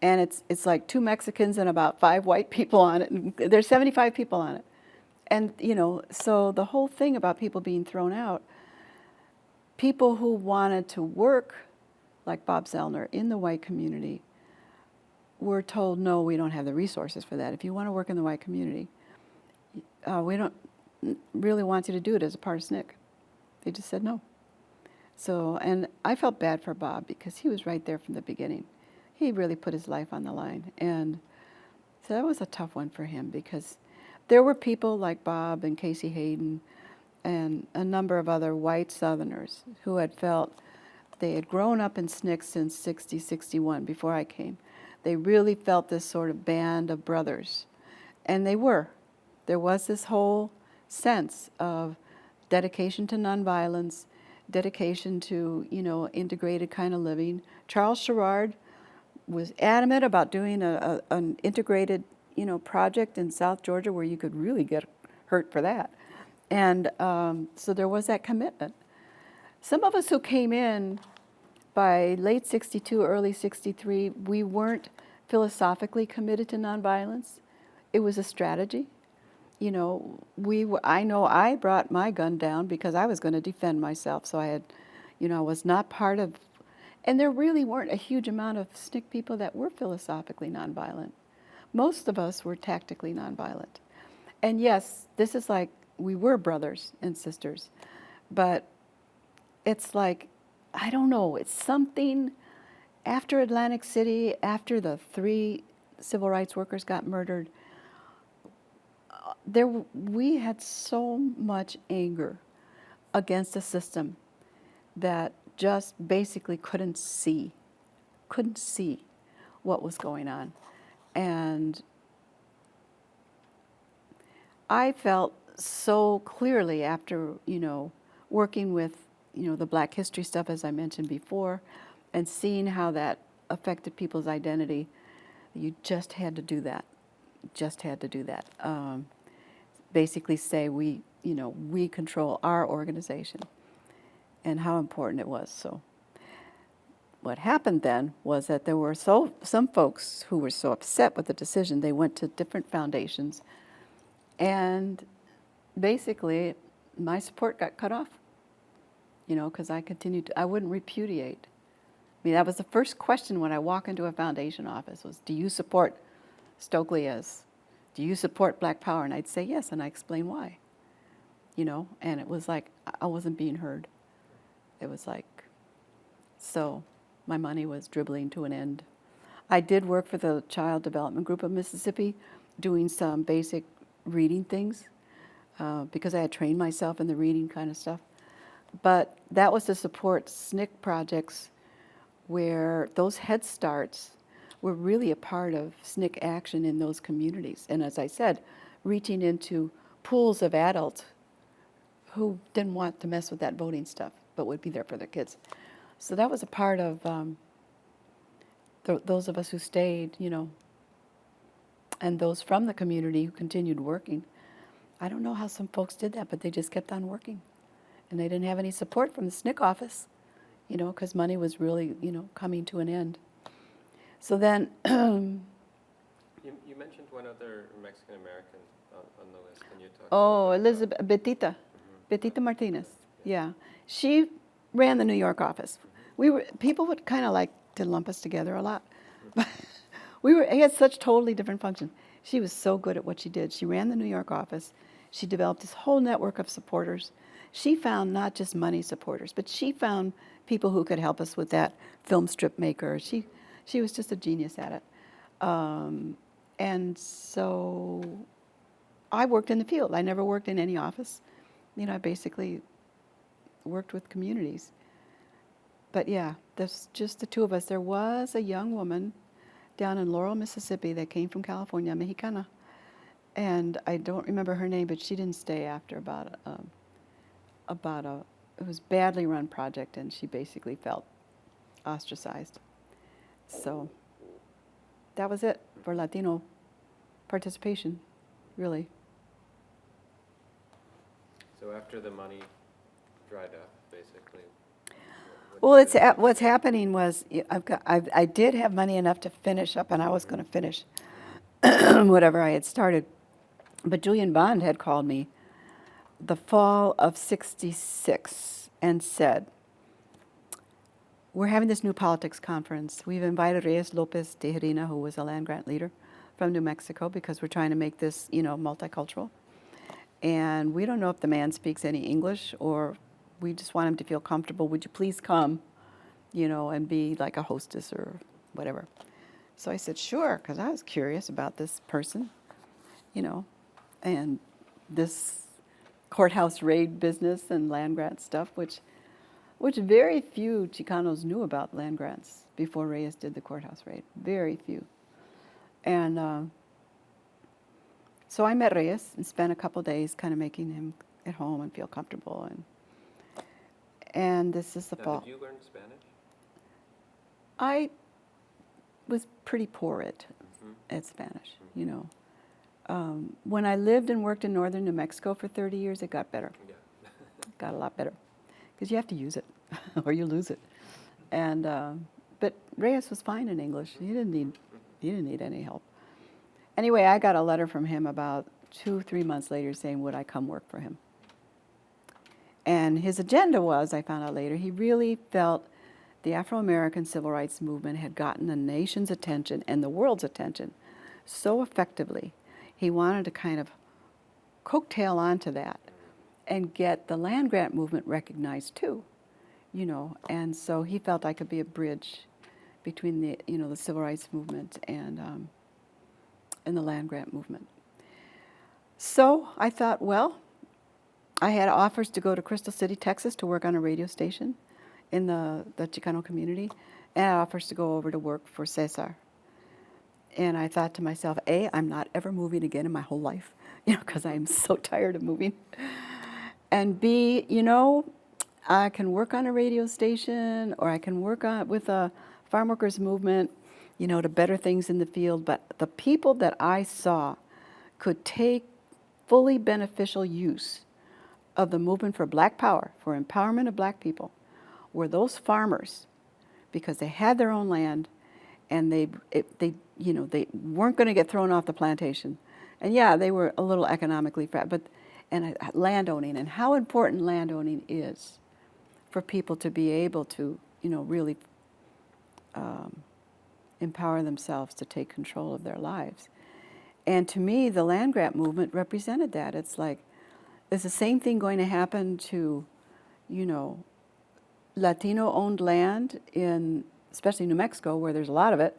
And it's like 2 Mexicans and about 5 white people on it. And there's 75 people on it. And, you know, so the whole thing about people being thrown out, people who wanted to work, like Bob Zellner, in the white community, were told, no, we don't have the resources for that. If you want to work in the white community, we don't really want you to do it as a part of SNCC. They just said no. So, and I felt bad for Bob because he was right there from the beginning. He really put his life on the line. And so that was a tough one for him because there were people like Bob and Casey Hayden and a number of other white Southerners who had felt they had grown up in SNCC since 60, 61, before I came. They really felt this sort of band of brothers. And they were. There was this whole sense of dedication to nonviolence, dedication to, you know, integrated kind of living. Charles Sherrard was adamant about doing an integrated, you know, project in South Georgia where you could really get hurt for that. And so there was that commitment. Some of us who came in by late 62, early 63, we weren't philosophically committed to nonviolence. It was a strategy. You know, I know I brought my gun down because I was going to defend myself. So I had, you know, I was not part of, and there really weren't a huge amount of SNCC people that were philosophically nonviolent. Most of us were tactically nonviolent. And yes, this is like, we were brothers and sisters, but it's like, I don't know, it's something after Atlantic City, after the 3 civil rights workers got murdered, we had so much anger against a system that just basically couldn't see what was going on. And I felt so clearly after, you know, working with, you know, the Black history stuff, as I mentioned before, and seeing how that affected people's identity, you just had to do that. Basically say we control our organization and how important it was. So what happened then was that there were some folks who were so upset with the decision, they went to different foundations, and basically my support got cut off, you know, because I wouldn't repudiate. I mean, that was the first question when I walk into a foundation office was, do you support Stokely do you support Black Power? And I'd say yes, and I explain why, you know, and it was like I wasn't being heard. It was like, so my money was dribbling to an end. I did work for the Child Development Group of Mississippi doing some basic reading things because I had trained myself in the reading kind of stuff. But that was to support SNCC projects where those Head Starts were really a part of SNCC action in those communities. And as I said, reaching into pools of adults who didn't want to mess with that voting stuff, but would be there for their kids. So that was a part of those of us who stayed, you know, and those from the community who continued working. I don't know how some folks did that, but they just kept on working. And they didn't have any support from the SNCC office, you know, because money was really, you know, coming to an end. So then, You mentioned one other Mexican American on the list. Can you talk? Elizabeth Betita. Mm-hmm. Betita Martinez. Yeah, she ran the New York office. People would kind of like to lump us together a lot, but we had such totally different functions. She was so good at what she did. She ran the New York office. She developed this whole network of supporters. She found not just money supporters, but she found people who could help us with that film strip maker. She was just a genius at it. And so I worked in the field. I never worked in any office. I basically worked with communities. But yeah, there's just the two of us. There was a young woman down in Laurel, Mississippi that came from California, Mexicana. And I don't remember her name, but she didn't stay after about it was badly run project, and she basically felt ostracized. So that was it for Latino participation, really. So after the money dried up, basically. Well, what's happening was I did have money enough to finish up, and I was going to finish whatever I had started. But Julian Bond had called me the fall of '66 and said, we're having this new politics conference. We've invited Reyes Lopez Tejerina, who was a land grant leader from New Mexico, because we're trying to make this, multicultural. And we don't know if the man speaks any English, or we just want him to feel comfortable. Would you please come, and be like a hostess or whatever. So I said, sure, because I was curious about this person, and this courthouse raid business and land grant stuff, which very few Chicanos knew about land grants before Reyes did the courthouse raid. Very few. And so I met Reyes and spent a couple days kind of making him at home and feel comfortable. And this is the fall. Did you learn Spanish? I was pretty poor at Spanish, When I lived and worked in northern New Mexico for 30 years, it got better. Yeah. It got a lot better. Because you have to use it, or you lose it. And but Reyes was fine in English. He didn't need any help. Anyway, I got a letter from him about 2-3 months later saying, would I come work for him? And his agenda was, I found out later, he really felt the Afro-American civil rights movement had gotten the nation's attention and the world's attention so effectively. He wanted to kind of coattail onto that and get the land grant movement recognized too, And so he felt I could be a bridge between the civil rights movement and the land grant movement. So I thought, well, I had offers to go to Crystal City, Texas to work on a radio station in the Chicano community, and I had offers to go over to work for Cesar. And I thought to myself, A, I'm not ever moving again in my whole life, because I'm so tired of moving. And B, I can work on a radio station, or I can work with a farm workers movement, to better things in the field. But the people that I saw could take fully beneficial use of the movement for black power, for empowerment of black people, were those farmers, because they had their own land, and they weren't going to get thrown off the plantation. And yeah, they were a little economically and landowning, and how important landowning is for people to be able to, really empower themselves to take control of their lives. And to me, the land grant movement represented that. It's like, is the same thing going to happen to, Latino-owned land in, especially New Mexico, where there's a lot of it,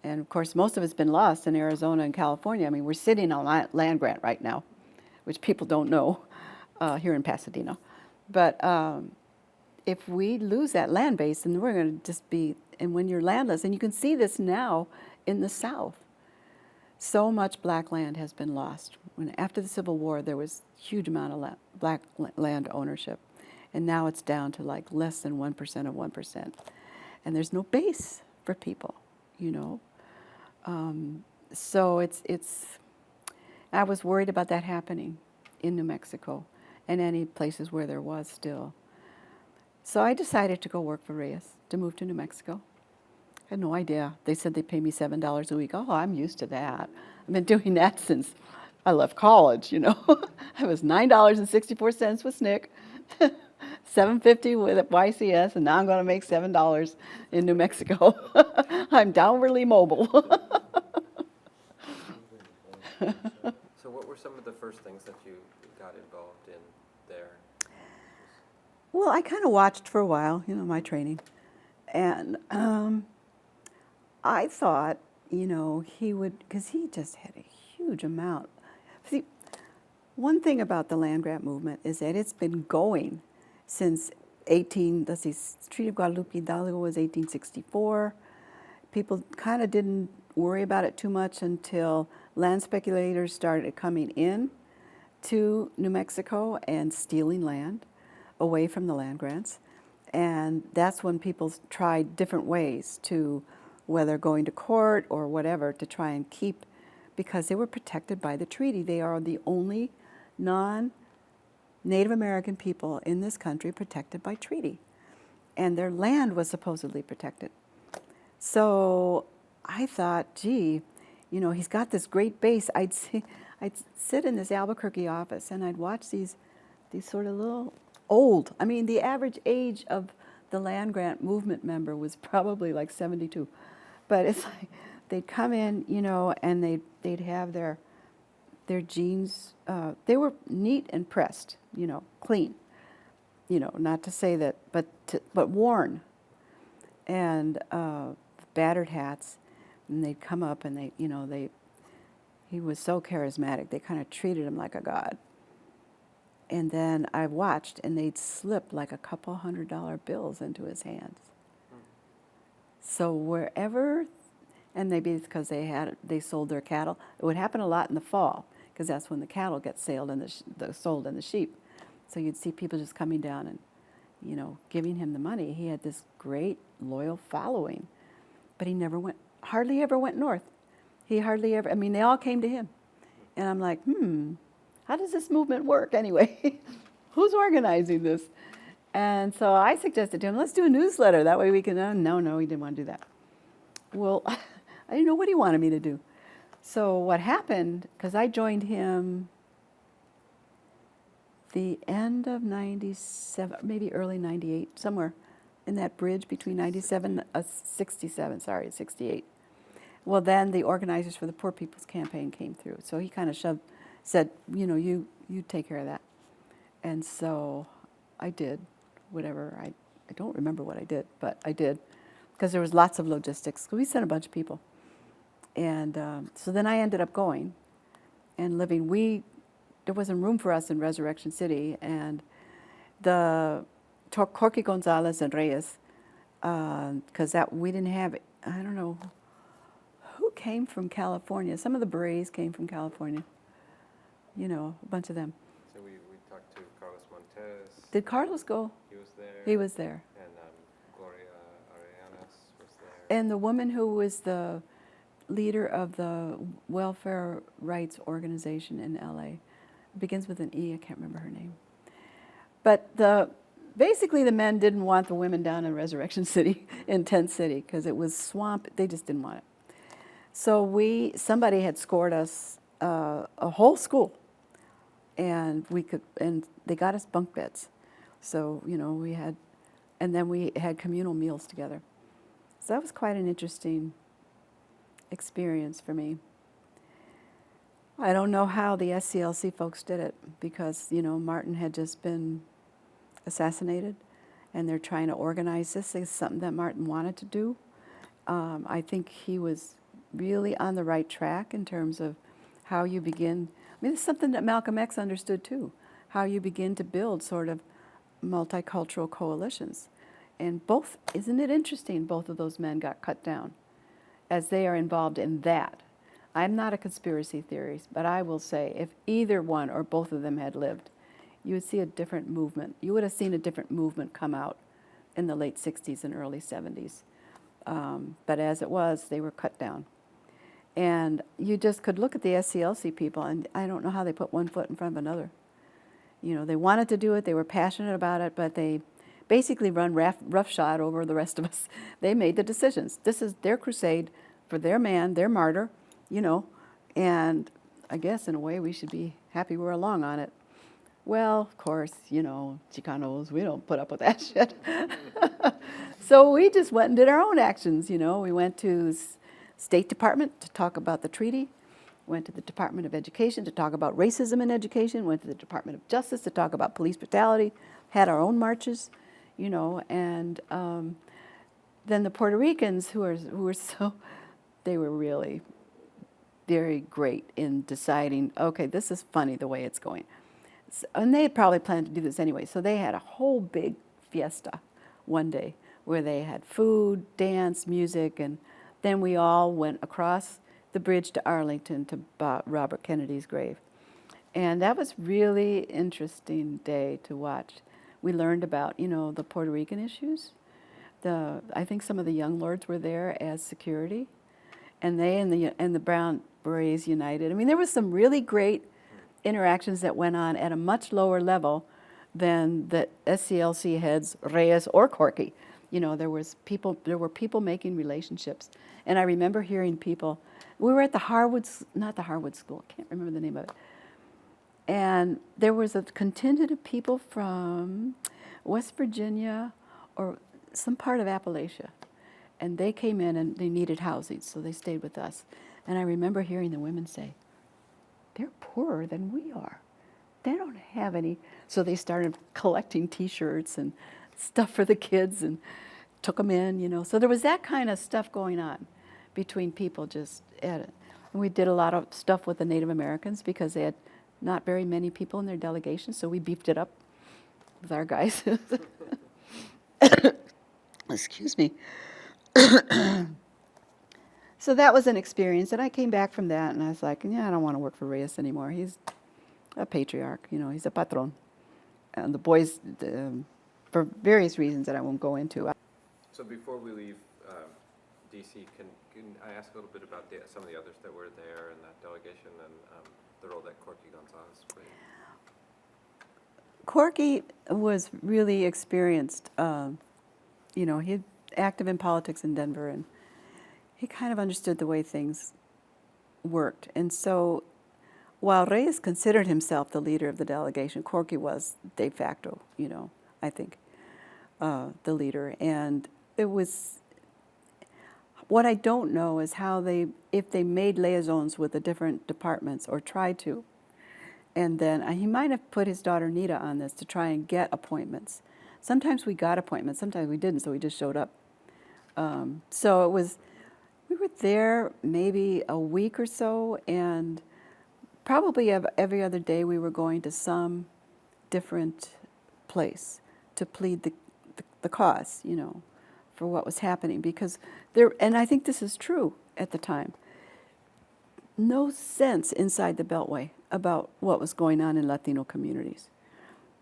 and of course most of it's been lost in Arizona and California. I mean, we're sitting on land grant right now, which people don't know here in Pasadena. But if we lose that land base, then we're going to just be, and when you're landless, and you can see this now in the South, so much black land has been lost. After the Civil War, there was a huge amount of black land ownership, and now it's down to like less than 1% of 1%. And there's no base for people, So I was worried about that happening in New Mexico and any places where there was still. So I decided to go work for Reyes, to move to New Mexico. I had no idea. They said they pay me $7 a week. Oh, I'm used to that. I've been doing that since I left college, you know. It was $9.64 with SNCC, $7.50 with YCS, and now I'm going to make $7 in New Mexico. I'm downwardly mobile. So what were some of the first things that you got involved in there? Well, I kind of watched for a while, you know, my training. And I thought, you know, he would, because he just had a huge amount. See, one thing about the land grant movement is that it's been going since Treaty of Guadalupe Hidalgo was 1864. People kind of didn't worry about it too much until land speculators started coming in to New Mexico and stealing land away from the land grants. And that's when people tried different ways to, whether going to court or whatever, to try and keep, because they were protected by the treaty. They are the only non-Native American people in this country protected by treaty. And their land was supposedly protected. So I thought, gee, you know, he's got this great base. I'd sit in this Albuquerque office and I'd watch these sort of little old. I mean, the average age of the land grant movement member was probably like 72. But it's like they'd come in, you know, and they'd have their jeans. They were neat and pressed, you know, clean. You know, not to say that, but worn, and battered hats. And they'd come up and he was so charismatic. They kind of treated him like a god. And then I watched, and they'd slip like a couple $100 bills into his hands. So wherever, and maybe it's because they sold their cattle. It would happen a lot in the fall, because that's when the cattle get sold and the sheep. So you'd see people just coming down and, you know, giving him the money. He had this great loyal following, but he hardly ever went north. He hardly ever. I mean, they all came to him, and I'm like, how does this movement work anyway? Who's organizing this? And so I suggested to him, let's do a newsletter. That way we can, no, he didn't want to do that. Well, I didn't know what he wanted me to do. So what happened, because I joined him the end of 97, maybe early 98, somewhere in that bridge between 68. Well, then the organizers for the Poor People's Campaign came through. So he kind of said, you know, you take care of that. And so I did whatever. I don't remember what I did, but I did, because there was lots of logistics. We sent a bunch of people. And so then I ended up going and living. There wasn't room for us in Resurrection City. And the Corky Gonzalez and Reyes, because we didn't have, I don't know, who came from California. Some of the Berets came from California. You know, a bunch of them. So we talked to Carlos Montes. Did Carlos go? He was there. He was there. And Gloria Arenas was there. And the woman who was the leader of the welfare rights organization in LA, begins with an E, I can't remember her name. But basically the men didn't want the women down in Resurrection City, in Tent City, because it was swamp. They just didn't want it. So somebody had scored us a whole school, and they got us bunk beds. So, you know, and then we had communal meals together. So that was quite an interesting experience for me. I don't know how the SCLC folks did it, because, you know, Martin had just been assassinated, and they're trying to organize this. It's something that Martin wanted to do. I think he was really on the right track in terms of how you begin. I mean, it's something that Malcolm X understood too, how you begin to build sort of multicultural coalitions. And isn't it interesting, both of those men got cut down as they are involved in that. I'm not a conspiracy theorist, but I will say if either one or both of them had lived, you would see a different movement. You would have seen a different movement come out in the late 60s and early 70s. But as it was, they were cut down. And you just could look at the SCLC people, and I don't know how they put one foot in front of another. You know, they wanted to do it, they were passionate about it, but they basically run roughshod over the rest of us. They made the decisions. This is their crusade for their man, their martyr, you know, and I guess in a way we should be happy we're along on it. Well, of course, you know, Chicanos, we don't put up with that shit. So we just went and did our own actions, you know. We went to State Department to talk about the treaty, went to the Department of Education to talk about racism in education, went to the Department of Justice to talk about police brutality, had our own marches, you know, and then the Puerto Ricans who were so, they were really very great in deciding, okay, this is funny the way it's going. And they had probably planned to do this anyway, so they had a whole big fiesta one day where they had food, dance, music, and then we all went across the bridge to Arlington to Robert Kennedy's grave. And that was really interesting day to watch. We learned about, you know, the Puerto Rican issues. I think some of the young lords were there as security, and they and the Brown Berets united. I mean, there was some really great interactions that went on at a much lower level than the SCLC heads Reyes or Corky. You know, there were people making relationships. And I remember hearing people, we were at the not the Harwood School, I can't remember the name of it. And there was a contingent of people from West Virginia or some part of Appalachia. And they came in and they needed housing, so they stayed with us. And I remember hearing the women say, they're poorer than we are. They don't have any. So they started collecting T-shirts and stuff for the kids and took them in, you know. So there was that kind of stuff going on between people just at it. And we did a lot of stuff with the Native Americans because they had not very many people in their delegation, so we beefed it up with our guys. Excuse me. So that was an experience, and I came back from that, and I was like, yeah, I don't want to work for Reyes anymore. He's a patriarch, you know, he's a patron. And the boys, for various reasons that I won't go into. So before we leave DC, can I ask a little bit about some of the others that were there in that delegation and the role that Corky Gonzalez played? Corky was really experienced. You know, he's active in politics in Denver, and he kind of understood the way things worked. And so while Reyes considered himself the leader of the delegation, Corky was de facto, you know, I think, the leader. And it was, what I don't know is how if they made liaisons with the different departments or tried to. And then he might have put his daughter Nita on this to try and get appointments. Sometimes we got appointments, sometimes we didn't, so we just showed up. So it was, we were there maybe a week or so, and probably every other day we were going to some different place to plead the cause, you know, for what was happening. Because there, and I think this is true at the time, no sense inside the Beltway about what was going on in Latino communities.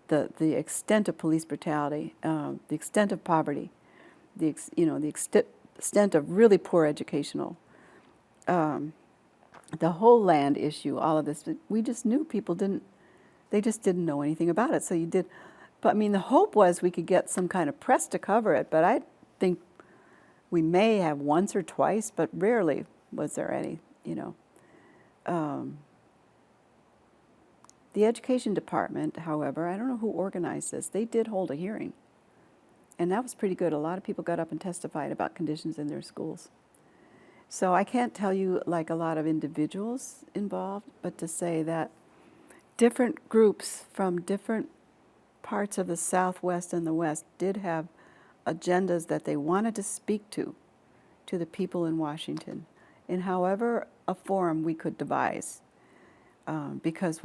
The extent of police brutality, the extent of poverty, the extent of really poor educational, the whole land issue, all of this. We just knew people they just didn't know anything about it. So you did, but I mean, the hope was we could get some kind of press to cover it, but I think we may have once or twice, but rarely was there any, you know. The education department, however, I don't know who organized this, they did hold a hearing. And that was pretty good. A lot of people got up and testified about conditions in their schools. So I can't tell you like a lot of individuals involved, but to say that different groups from different parts of the Southwest and the West did have agendas that they wanted to speak to the people in Washington in however a forum we could devise. Because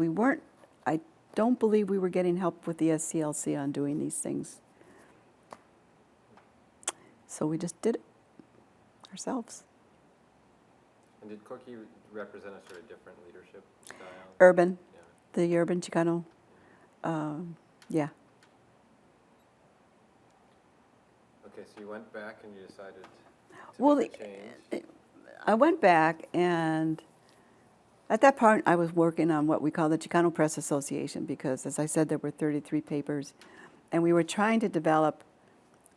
I don't believe we were getting help with the SCLC on doing these things. So we just did it ourselves. And did Corky represent a sort of different leadership style? Urban, Yeah. the urban Chicano, yeah. Okay, so you went back and you decided to Well, make a change. I went back, and at that point I was working on what we call the Chicano Press Association, because as I said, there were 33 papers, and we were trying to develop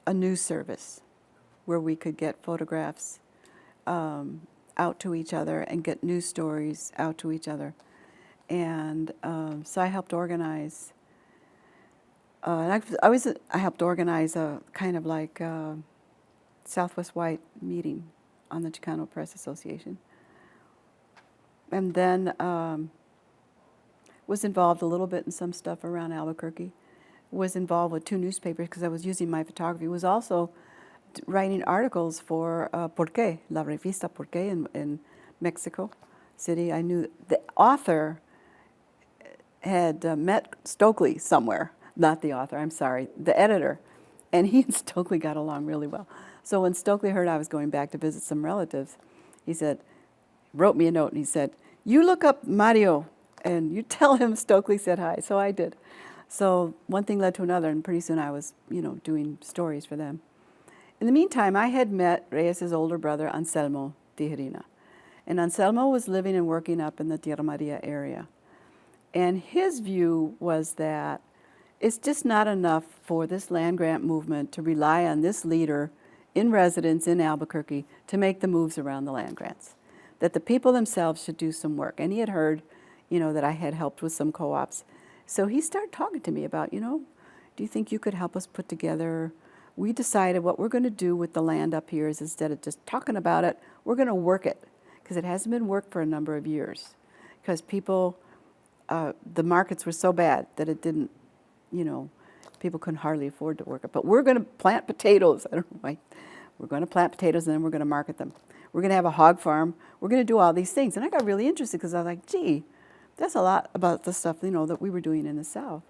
a news service where we could get photographs out to each other and get news stories out to each other. And so I helped organize. I helped organize a kind of like Southwest White meeting on the Chicano Press Association, and then was involved a little bit in some stuff around Albuquerque. Was involved with 2 newspapers because I was using my photography. Was also writing articles for Por Qué, La Revista Por Qué in Mexico City. I knew the author had met Stokely somewhere. Not the author, I'm sorry, the editor. And he and Stokely got along really well. So when Stokely heard I was going back to visit some relatives, he wrote me a note and he said, "You look up Mario and you tell him Stokely said hi." So I did. So one thing led to another, and pretty soon I was, doing stories for them. In the meantime, I had met Reyes' older brother, Anselmo Tijerina. And Anselmo was living and working up in the Tierra Maria area. And his view was that it's just not enough for this land grant movement to rely on this leader in residence in Albuquerque to make the moves around the land grants, that the people themselves should do some work. And he had heard, that I had helped with some co-ops. So he started talking to me about, do you think you could help us put together? We decided what we're going to do with the land up here is instead of just talking about it, we're going to work it, because it hasn't been worked for a number of years. Because people, the markets were so bad that it didn't, people couldn't hardly afford to work it. But we're going to plant potatoes. I don't know why. We're going to plant potatoes and then we're going to market them. We're going to have a hog farm. We're going to do all these things. And I got really interested because I was like, gee, that's a lot about the stuff, that we were doing in the South.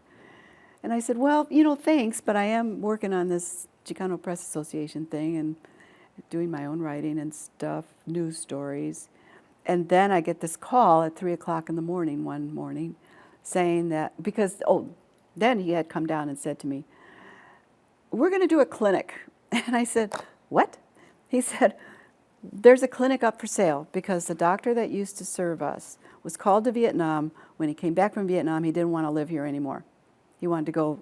And I said, well, thanks, but I am working on this Chicano Press Association thing and doing my own writing and stuff, news stories. And then I get this call at 3 o'clock in the morning one morning saying that, because, then he had come down and said to me, "We're going to do a clinic." And I said, "What?" He said, "There's a clinic up for sale because the doctor that used to serve us was called to Vietnam. When he came back from Vietnam, he didn't want to live here anymore. He wanted to go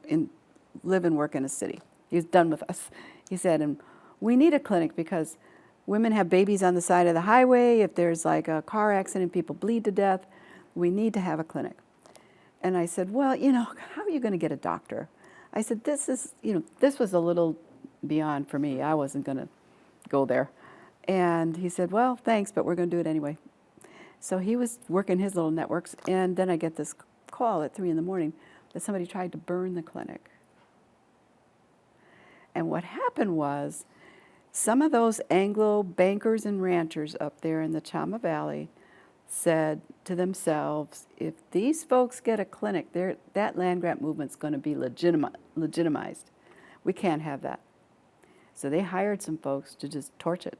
live and work in a city. He was done with us." He said, "And we need a clinic because women have babies on the side of the highway. If there's like a car accident, people bleed to death. We need to have a clinic." And I said, "Well, how are you going to get a doctor?" I said, this was a little beyond for me. I wasn't going to go there. And he said, "Well, thanks, but we're going to do it anyway." So he was working his little networks, and then I get this call at 3 in the morning that somebody tried to burn the clinic. And what happened was some of those Anglo bankers and ranchers up there in the Chama Valley said to themselves, if these folks get a clinic, that land grant movement's going to be legitimized. We can't have that. So they hired some folks to just torch it.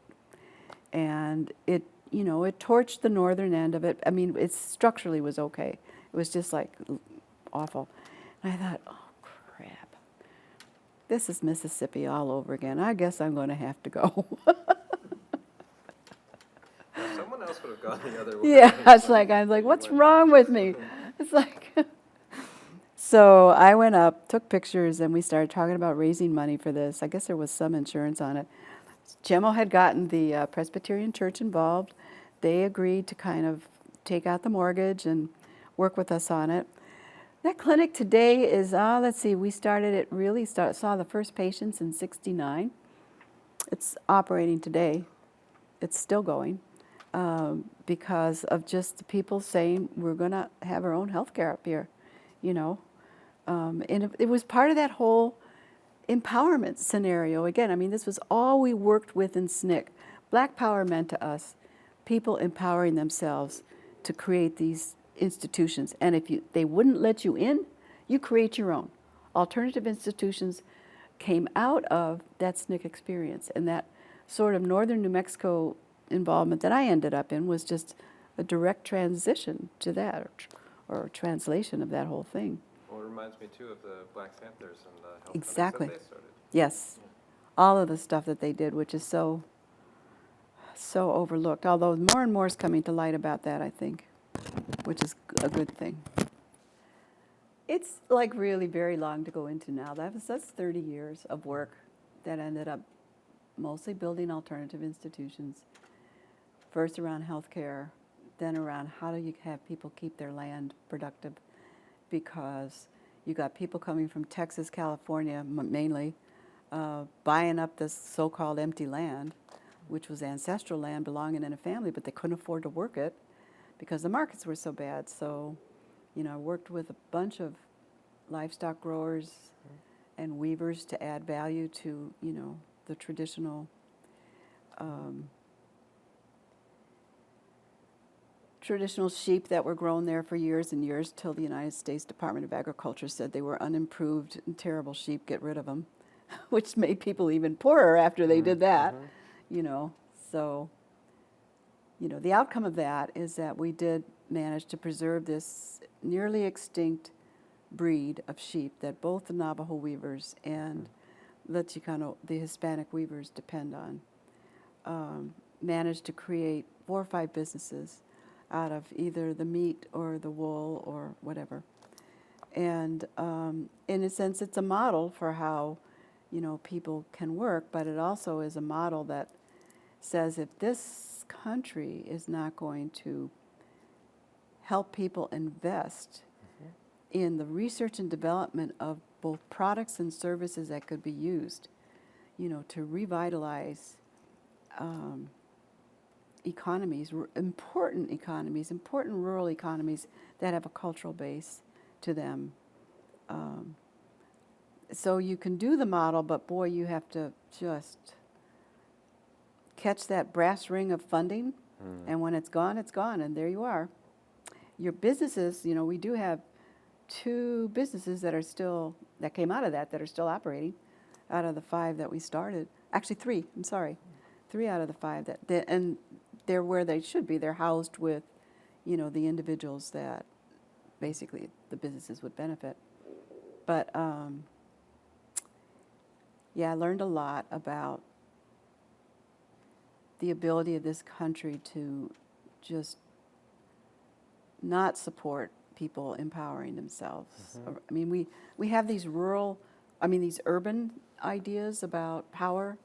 And it torched the northern end of it. I mean, it structurally was okay. It was just like awful. And I thought, oh, crap. This is Mississippi all over again. I guess I'm going to have to go. Someone else would have gone the other way. Yeah, I was like, what's wrong with me? It's like, so I went up, took pictures, and we started talking about raising money for this. I guess there was some insurance on it. Chemo had gotten the Presbyterian Church involved. They agreed to kind of take out the mortgage and work with us on it. That clinic today is, let's see, we started it, saw the first patients in '69. It's operating today. It's still going. Because of just the people saying we're going to have our own health care up here, And it was part of that whole empowerment scenario. Again, I mean, this was all we worked with in SNCC. Black power meant to us people empowering themselves to create these institutions. And if they wouldn't let you in, you create your own. Alternative institutions came out of that SNCC experience, and that sort of northern New Mexico involvement that I ended up in was just a direct transition to that, or translation of that whole thing. Well, it reminds me too of the Black Panthers and the health Exactly. clinics that they started. Yes. Yeah. All of the stuff that they did, which is so overlooked. Although more and more is coming to light about that, I think, which is a good thing. It's like really very long to go into now. That's 30 years of work that ended up mostly building alternative institutions. First around healthcare, then around how do you have people keep their land productive, because you got people coming from Texas, California, mainly, buying up this so-called empty land, which was ancestral land belonging in a family, but they couldn't afford to work it because the markets were so bad. So, I worked with a bunch of livestock growers and weavers to add value to, the traditional sheep that were grown there for years and years, till the United States Department of Agriculture said they were unimproved and terrible sheep, get rid of them, which made people even poorer after they did that, So, the outcome of that is that we did manage to preserve this nearly extinct breed of sheep that both the Navajo weavers and the Chicano, the Hispanic weavers, depend on. Managed to create 4 or 5 businesses out of either the meat or the wool or whatever. And in a sense, it's a model for how, people can work, but it also is a model that says if this country is not going to help people invest in the research and development of both products and services that could be used, to revitalize economies, important rural economies that have a cultural base to them. So you can do the model, but boy, you have to just catch that brass ring of funding, and when it's gone, and there you are. Your businesses, we do have 2 businesses that came out of that are still operating, out of the 5 that we started. Actually 3, I'm sorry. 3 out of the 5 and they're where they should be. They're housed with, the individuals that basically the businesses would benefit. But I learned a lot about the ability of this country to just not support people empowering themselves. I mean, we have these these urban ideas about power,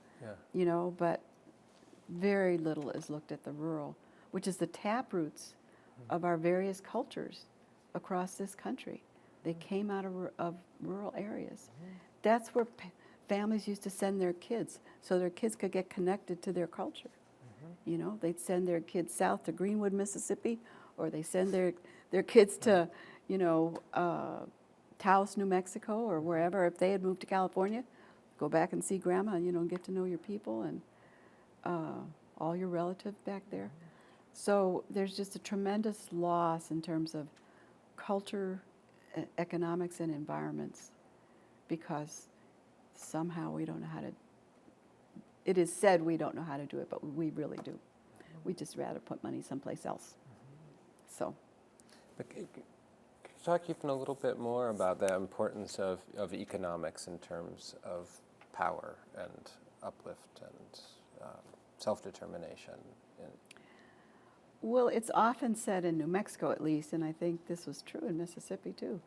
but very little is looked at the rural, which is the taproots of our various cultures across this country. They came out of rural areas. That's where families used to send their kids, so their kids could get connected to their culture. They'd send their kids south to Greenwood, Mississippi, or they send their kids to, Taos, New Mexico, or wherever. If they had moved to California, go back and see grandma, and get to know your people and all your relatives back there. So there's just a tremendous loss in terms of culture, economics, and environments, because somehow we don't know how to. It is said we don't know how to do it, but we really do. We just rather put money someplace else. So. But could you talk even a little bit more about the importance of economics in terms of power and uplift and self-determination? Well, it's often said in New Mexico, at least, and I think this was true in Mississippi too.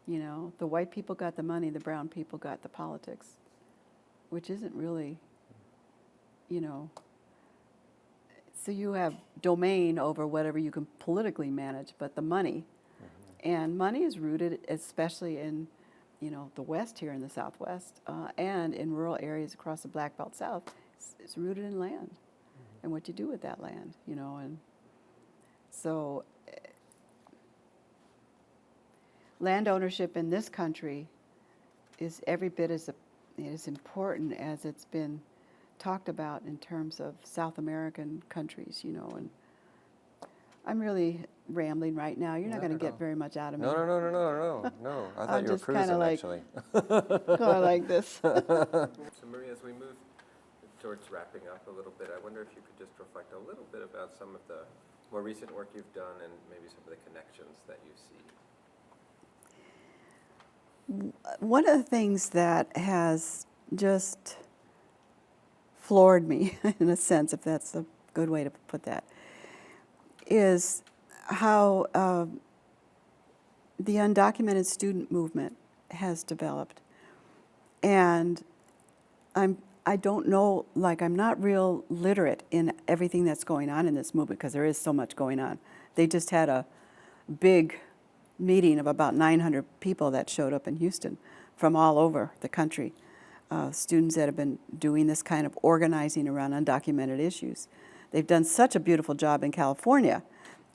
The white people got the money, the brown people got the politics, which isn't really, so you have domain over whatever you can politically manage, but the money, and money is rooted, especially in, the West here in the Southwest, and in rural areas across the Black Belt South. It's rooted in land, and what you do with that land, and so land ownership in this country is every bit as important as it's been talked about in terms of South American countries, and I'm really rambling right now. You're not going to get very much out of me. No. I thought you were cruising, actually. Going like this. So Maria, as we move towards wrapping up a little bit, I wonder if you could just reflect a little bit about some of the more recent work you've done and maybe some of the connections that you see. One of the things that has just floored me, in a sense, if that's a good way to put that, is how the undocumented student movement has developed. And I don't know, like I'm not real literate in everything that's going on in this movement because there is so much going on. They just had a big meeting of about 900 people that showed up in Houston from all over the country. Students that have been doing this kind of organizing around undocumented issues. They've done such a beautiful job in California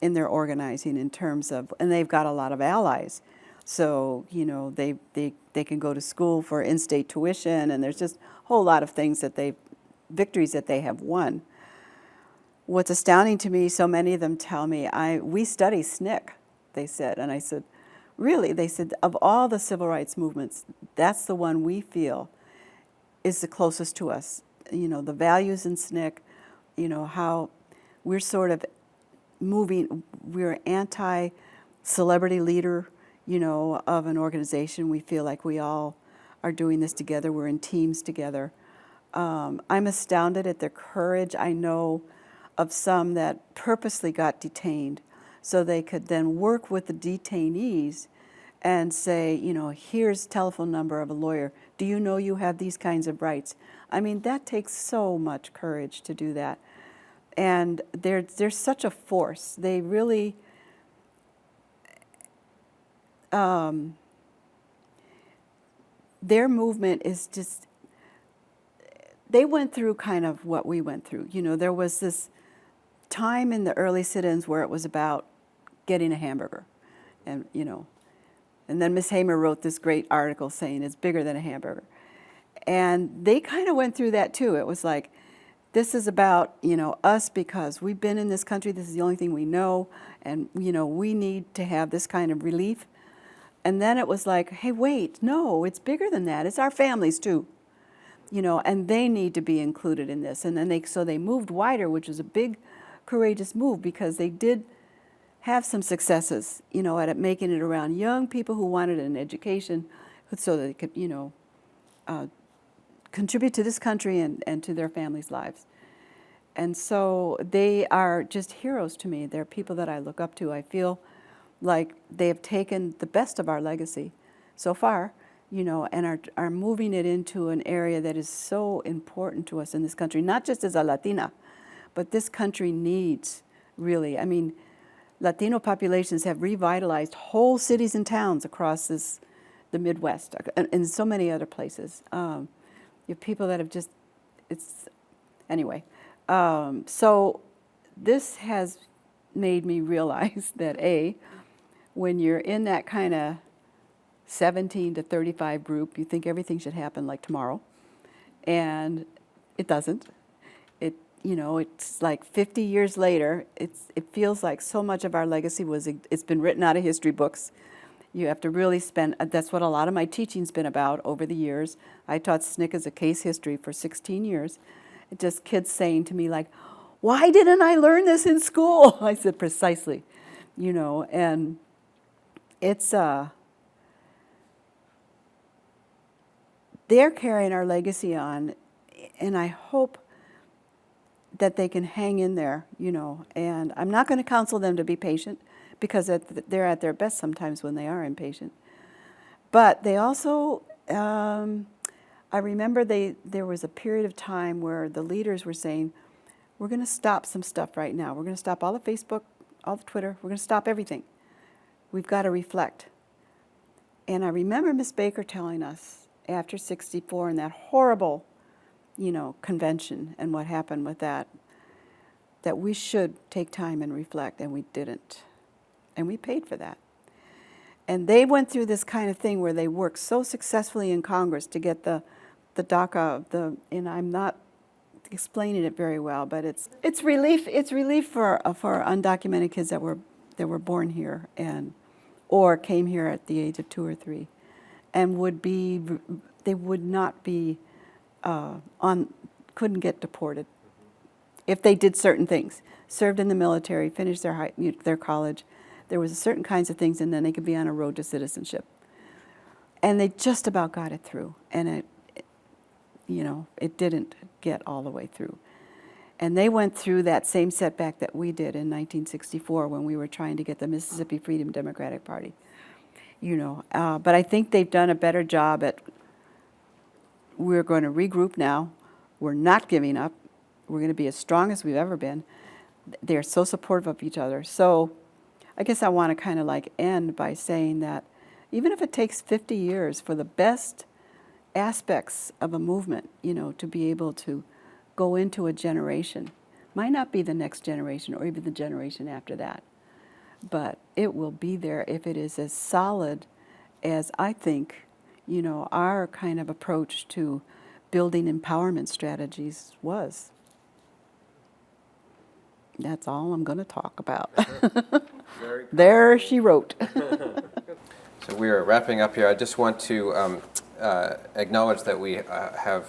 in their organizing in terms of, and they've got a lot of allies. So, you know, they can go to school for in-state tuition, and there's just a whole lot of things that victories that they have won. What's astounding to me, so many of them tell me, we study SNCC, they said. And I said, really? They said, of all the civil rights movements, that's the one we feel is the closest to us. You know, the values in SNCC, you know, how we're sort of moving, we're anti-celebrity leader, you know, of an organization. We feel like we all are doing this together. We're in teams together. I'm astounded at their courage. I know of some that purposely got detained so they could then work with the detainees and say, you know, here's telephone number of a lawyer. Do you know you have these kinds of rights? I mean, that takes so much courage to do that. And they're such a force. They really, their movement is just, they went through kind of what we went through. You know, there was this time in the early sit-ins where it was about getting a hamburger. And, you know, and then Miss Hamer wrote this great article saying it's bigger than a hamburger. And they kind of went through that too. It was like, this is about, you know, us because we've been in this country. This is the only thing we know. And, you know, we need to have this kind of relief. And then it was like, hey, wait, no, it's bigger than that. It's our families too. You know, and they need to be included in this. And then they moved wider, which was a big, courageous move because they did have some successes, you know, at making it around young people who wanted an education so that they could, you know, contribute to this country and to their families' lives. And so they are just heroes to me. They're people that I look up to. I feel like they have taken the best of our legacy so far, you know, and are moving it into an area that is so important to us in this country, not just as a Latina, but this country needs, really. I mean, Latino populations have revitalized whole cities and towns across the Midwest and so many other places. You have people that have just, anyway. So this has made me realize that when you're in that kind of 17 to 35 group, you think everything should happen like tomorrow, and it doesn't. You know, it's like 50 years later, it feels like so much of our legacy it's been written out of history books. You have to really spend, that's what a lot of my teaching's been about over the years. I taught SNCC as a case history for 16 years. Just kids saying to me like, why didn't I learn this in school? I said, precisely, you know, and it's, they're carrying our legacy on, and I hope that they can hang in there, you know, and I'm not going to counsel them to be patient because they're at their best sometimes when they are impatient. But they also, I remember there was a period of time where the leaders were saying, we're going to stop some stuff right now. We're going to stop all the Facebook, all the Twitter. We're going to stop everything. We've got to reflect. And I remember Miss Baker telling us after 64 and that horrible, you know, convention and what happened with that we should take time and reflect, and we didn't. And we paid for that. And they went through this kind of thing where they worked so successfully in Congress to get the DACA, and I'm not explaining it very well, but it's relief for undocumented kids that were born here or came here at the age of 2 or 3, and they would not be couldn't get deported if they did certain things, served in the military, finished their college. There was certain kinds of things, and then they could be on a road to citizenship. And they just about got it through, and it didn't get all the way through. And they went through that same setback that we did in 1964 when we were trying to get the Mississippi Freedom Democratic Party. You know, but I think they've done a better job at, we're going to regroup now. We're not giving up. We're going to be as strong as we've ever been. They're so supportive of each other. So I guess I want to kind of like end by saying that even if it takes 50 years for the best aspects of a movement, to be able to go into a generation, might not be the next generation or even the generation after that, but it will be there if it is as solid as I think, our kind of approach to building empowerment strategies was. That's all I'm going to talk about. There she wrote. So we are wrapping up here. I just want to acknowledge that we have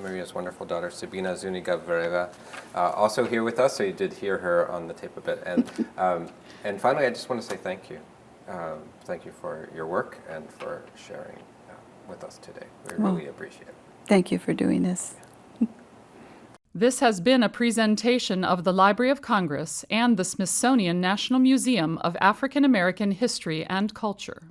Maria's wonderful daughter, Sabina Zuniga Varela, also here with us. So you did hear her on the tape a bit. And finally, I just want to say thank you. Thank you for your work and for sharing with us today. We really appreciate it. Thank you for doing this. This has been a presentation of the Library of Congress and the Smithsonian National Museum of African American History and Culture.